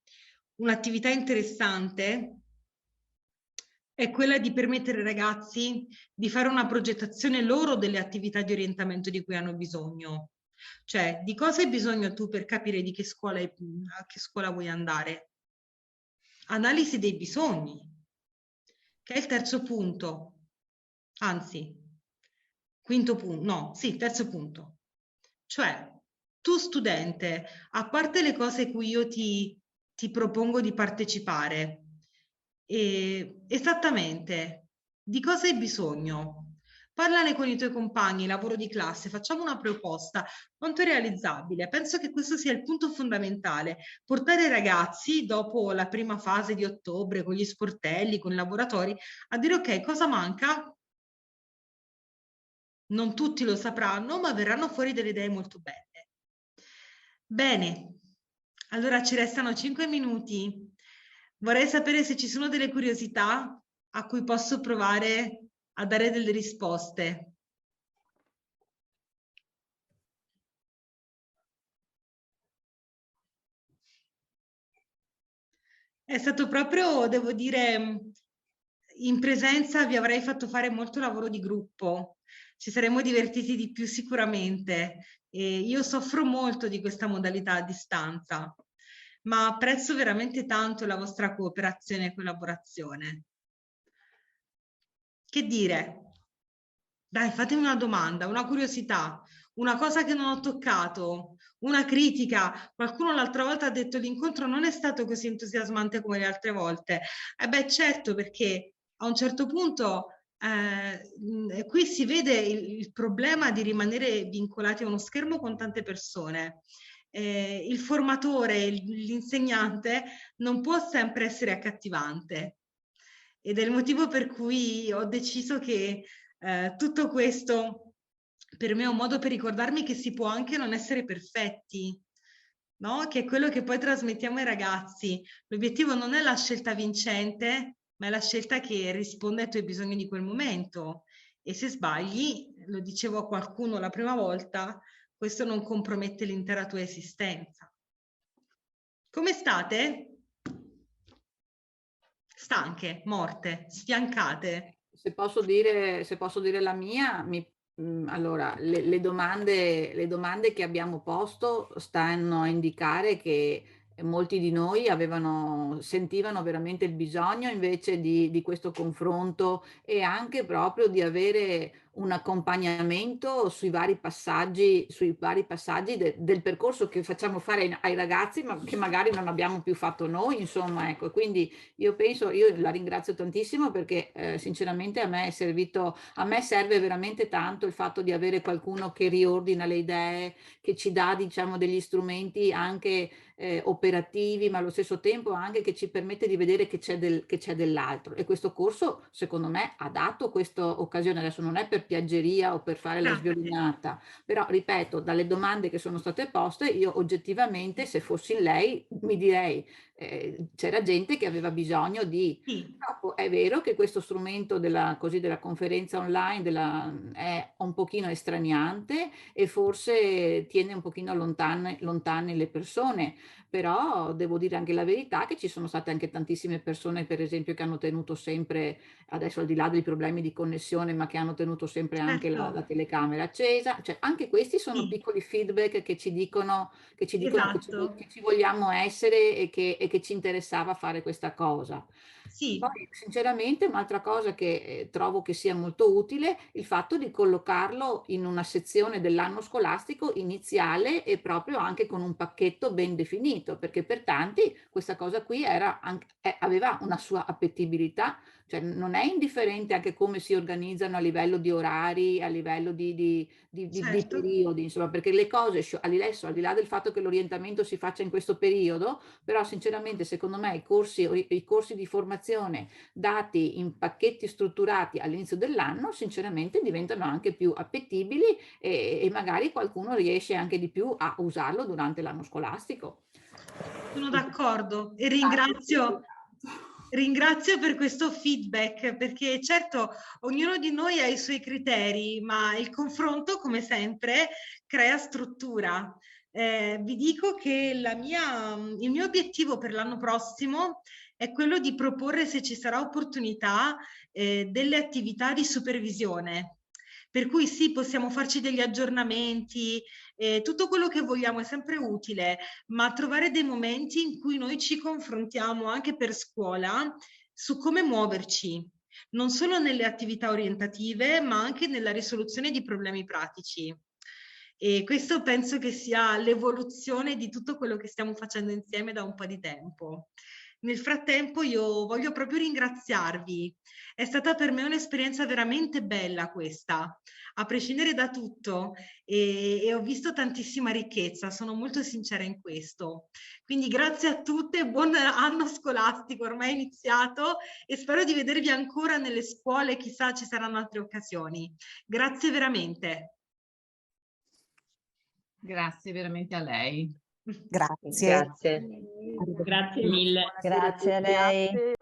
Un'attività interessante è quella di permettere ai ragazzi di fare una progettazione loro delle attività di orientamento di cui hanno bisogno. Cioè, di cosa hai bisogno tu per capire di a che scuola vuoi andare? Analisi dei bisogni, che è il terzo punto. Anzi, quinto punto, no, sì, terzo punto. Cioè, tu studente, a parte le cose cui io ti propongo di partecipare, esattamente, di cosa hai bisogno? Parlane con i tuoi compagni, lavoro di classe, facciamo una proposta, quanto è realizzabile. Penso che questo sia il punto fondamentale, portare i ragazzi dopo la prima fase di ottobre con gli sportelli, con i laboratori, a dire ok, cosa manca? Non tutti lo sapranno, ma verranno fuori delle idee molto belle. Bene, allora ci restano 5 minuti. Vorrei sapere se ci sono delle curiosità a cui posso provare a dare delle risposte. È stato proprio, devo dire, in presenza vi avrei fatto fare molto lavoro di gruppo, ci saremmo divertiti di più sicuramente. E io soffro molto di questa modalità a distanza, ma apprezzo veramente tanto la vostra cooperazione e collaborazione. Che dire? Dai, fatemi una domanda, una curiosità, una cosa che non ho toccato, una critica. Qualcuno l'altra volta ha detto l'incontro non è stato così entusiasmante come le altre volte. Beh, certo, perché a un certo punto qui si vede il problema di rimanere vincolati a uno schermo con tante persone. Il formatore, l'insegnante non può sempre essere accattivante. Ed è il motivo per cui ho deciso che tutto questo per me è un modo per ricordarmi che si può anche non essere perfetti, no? Che è quello che poi trasmettiamo ai ragazzi. L'obiettivo non è la scelta vincente, ma è la scelta che risponde ai tuoi bisogni di quel momento. E se sbagli, lo dicevo a qualcuno la prima volta, questo non compromette l'intera tua esistenza. Come state? Stanche, morte, sfiancate. Se posso dire la mia, allora, le domande che abbiamo posto stanno a indicare che molti di noi sentivano veramente il bisogno invece di questo confronto e anche proprio di avere un accompagnamento sui vari passaggi del percorso che facciamo fare ai ragazzi, ma che magari non abbiamo più fatto noi, insomma, ecco. Quindi io la ringrazio tantissimo perché sinceramente a me serve veramente tanto il fatto di avere qualcuno che riordina le idee, che ci dà, diciamo, degli strumenti anche operativi, ma allo stesso tempo anche che ci permette di vedere che c'è dell'altro. E questo corso, secondo me, ha dato questa occasione. Adesso non è per piaggeria o per fare la sviolinata, però ripeto, dalle domande che sono state poste, io oggettivamente, se fossi lei, mi direi c'era gente che aveva bisogno di... È vero che questo strumento della conferenza online è un pochino estraniante e forse tiene un pochino lontane le persone, però devo dire anche la verità che ci sono state anche tantissime persone, per esempio, che hanno tenuto sempre, adesso al di là dei problemi di connessione, ma che hanno tenuto sempre anche la telecamera accesa. Cioè, anche questi sono piccoli feedback che ci dicono che ci vogliamo essere e che ci interessava fare questa cosa. Poi, sinceramente, un'altra cosa che trovo che sia molto utile, il fatto di collocarlo in una sezione dell'anno scolastico iniziale e proprio anche con un pacchetto ben definito, perché per tanti questa cosa qui aveva una sua appetibilità, cioè non è indifferente anche come si organizzano a livello di orari, a livello di periodi, insomma, perché le cose adesso, al di là del fatto che l'orientamento si faccia in questo periodo, però sinceramente secondo me i corsi di formazione dati in pacchetti strutturati all'inizio dell'anno sinceramente diventano anche più appetibili e magari qualcuno riesce anche di più a usarlo durante l'anno scolastico. Sono d'accordo e ringrazio per questo feedback, perché certo ognuno di noi ha i suoi criteri, ma il confronto, come sempre, crea struttura. Vi dico che il mio obiettivo per l'anno prossimo è quello di proporre, se ci sarà opportunità, delle attività di supervisione. Per cui sì, possiamo farci degli aggiornamenti, tutto quello che vogliamo è sempre utile, ma trovare dei momenti in cui noi ci confrontiamo anche per scuola su come muoverci, non solo nelle attività orientative, ma anche nella risoluzione di problemi pratici. E questo penso che sia l'evoluzione di tutto quello che stiamo facendo insieme da un po' di tempo. Nel frattempo io voglio proprio ringraziarvi. È stata per me un'esperienza veramente bella questa, a prescindere da tutto, e ho visto tantissima ricchezza, sono molto sincera in questo. Quindi grazie a tutte, buon anno scolastico ormai iniziato e spero di vedervi ancora nelle scuole, chissà ci saranno altre occasioni. Grazie veramente. Grazie veramente a lei. Grazie. Grazie mille. Grazie a lei.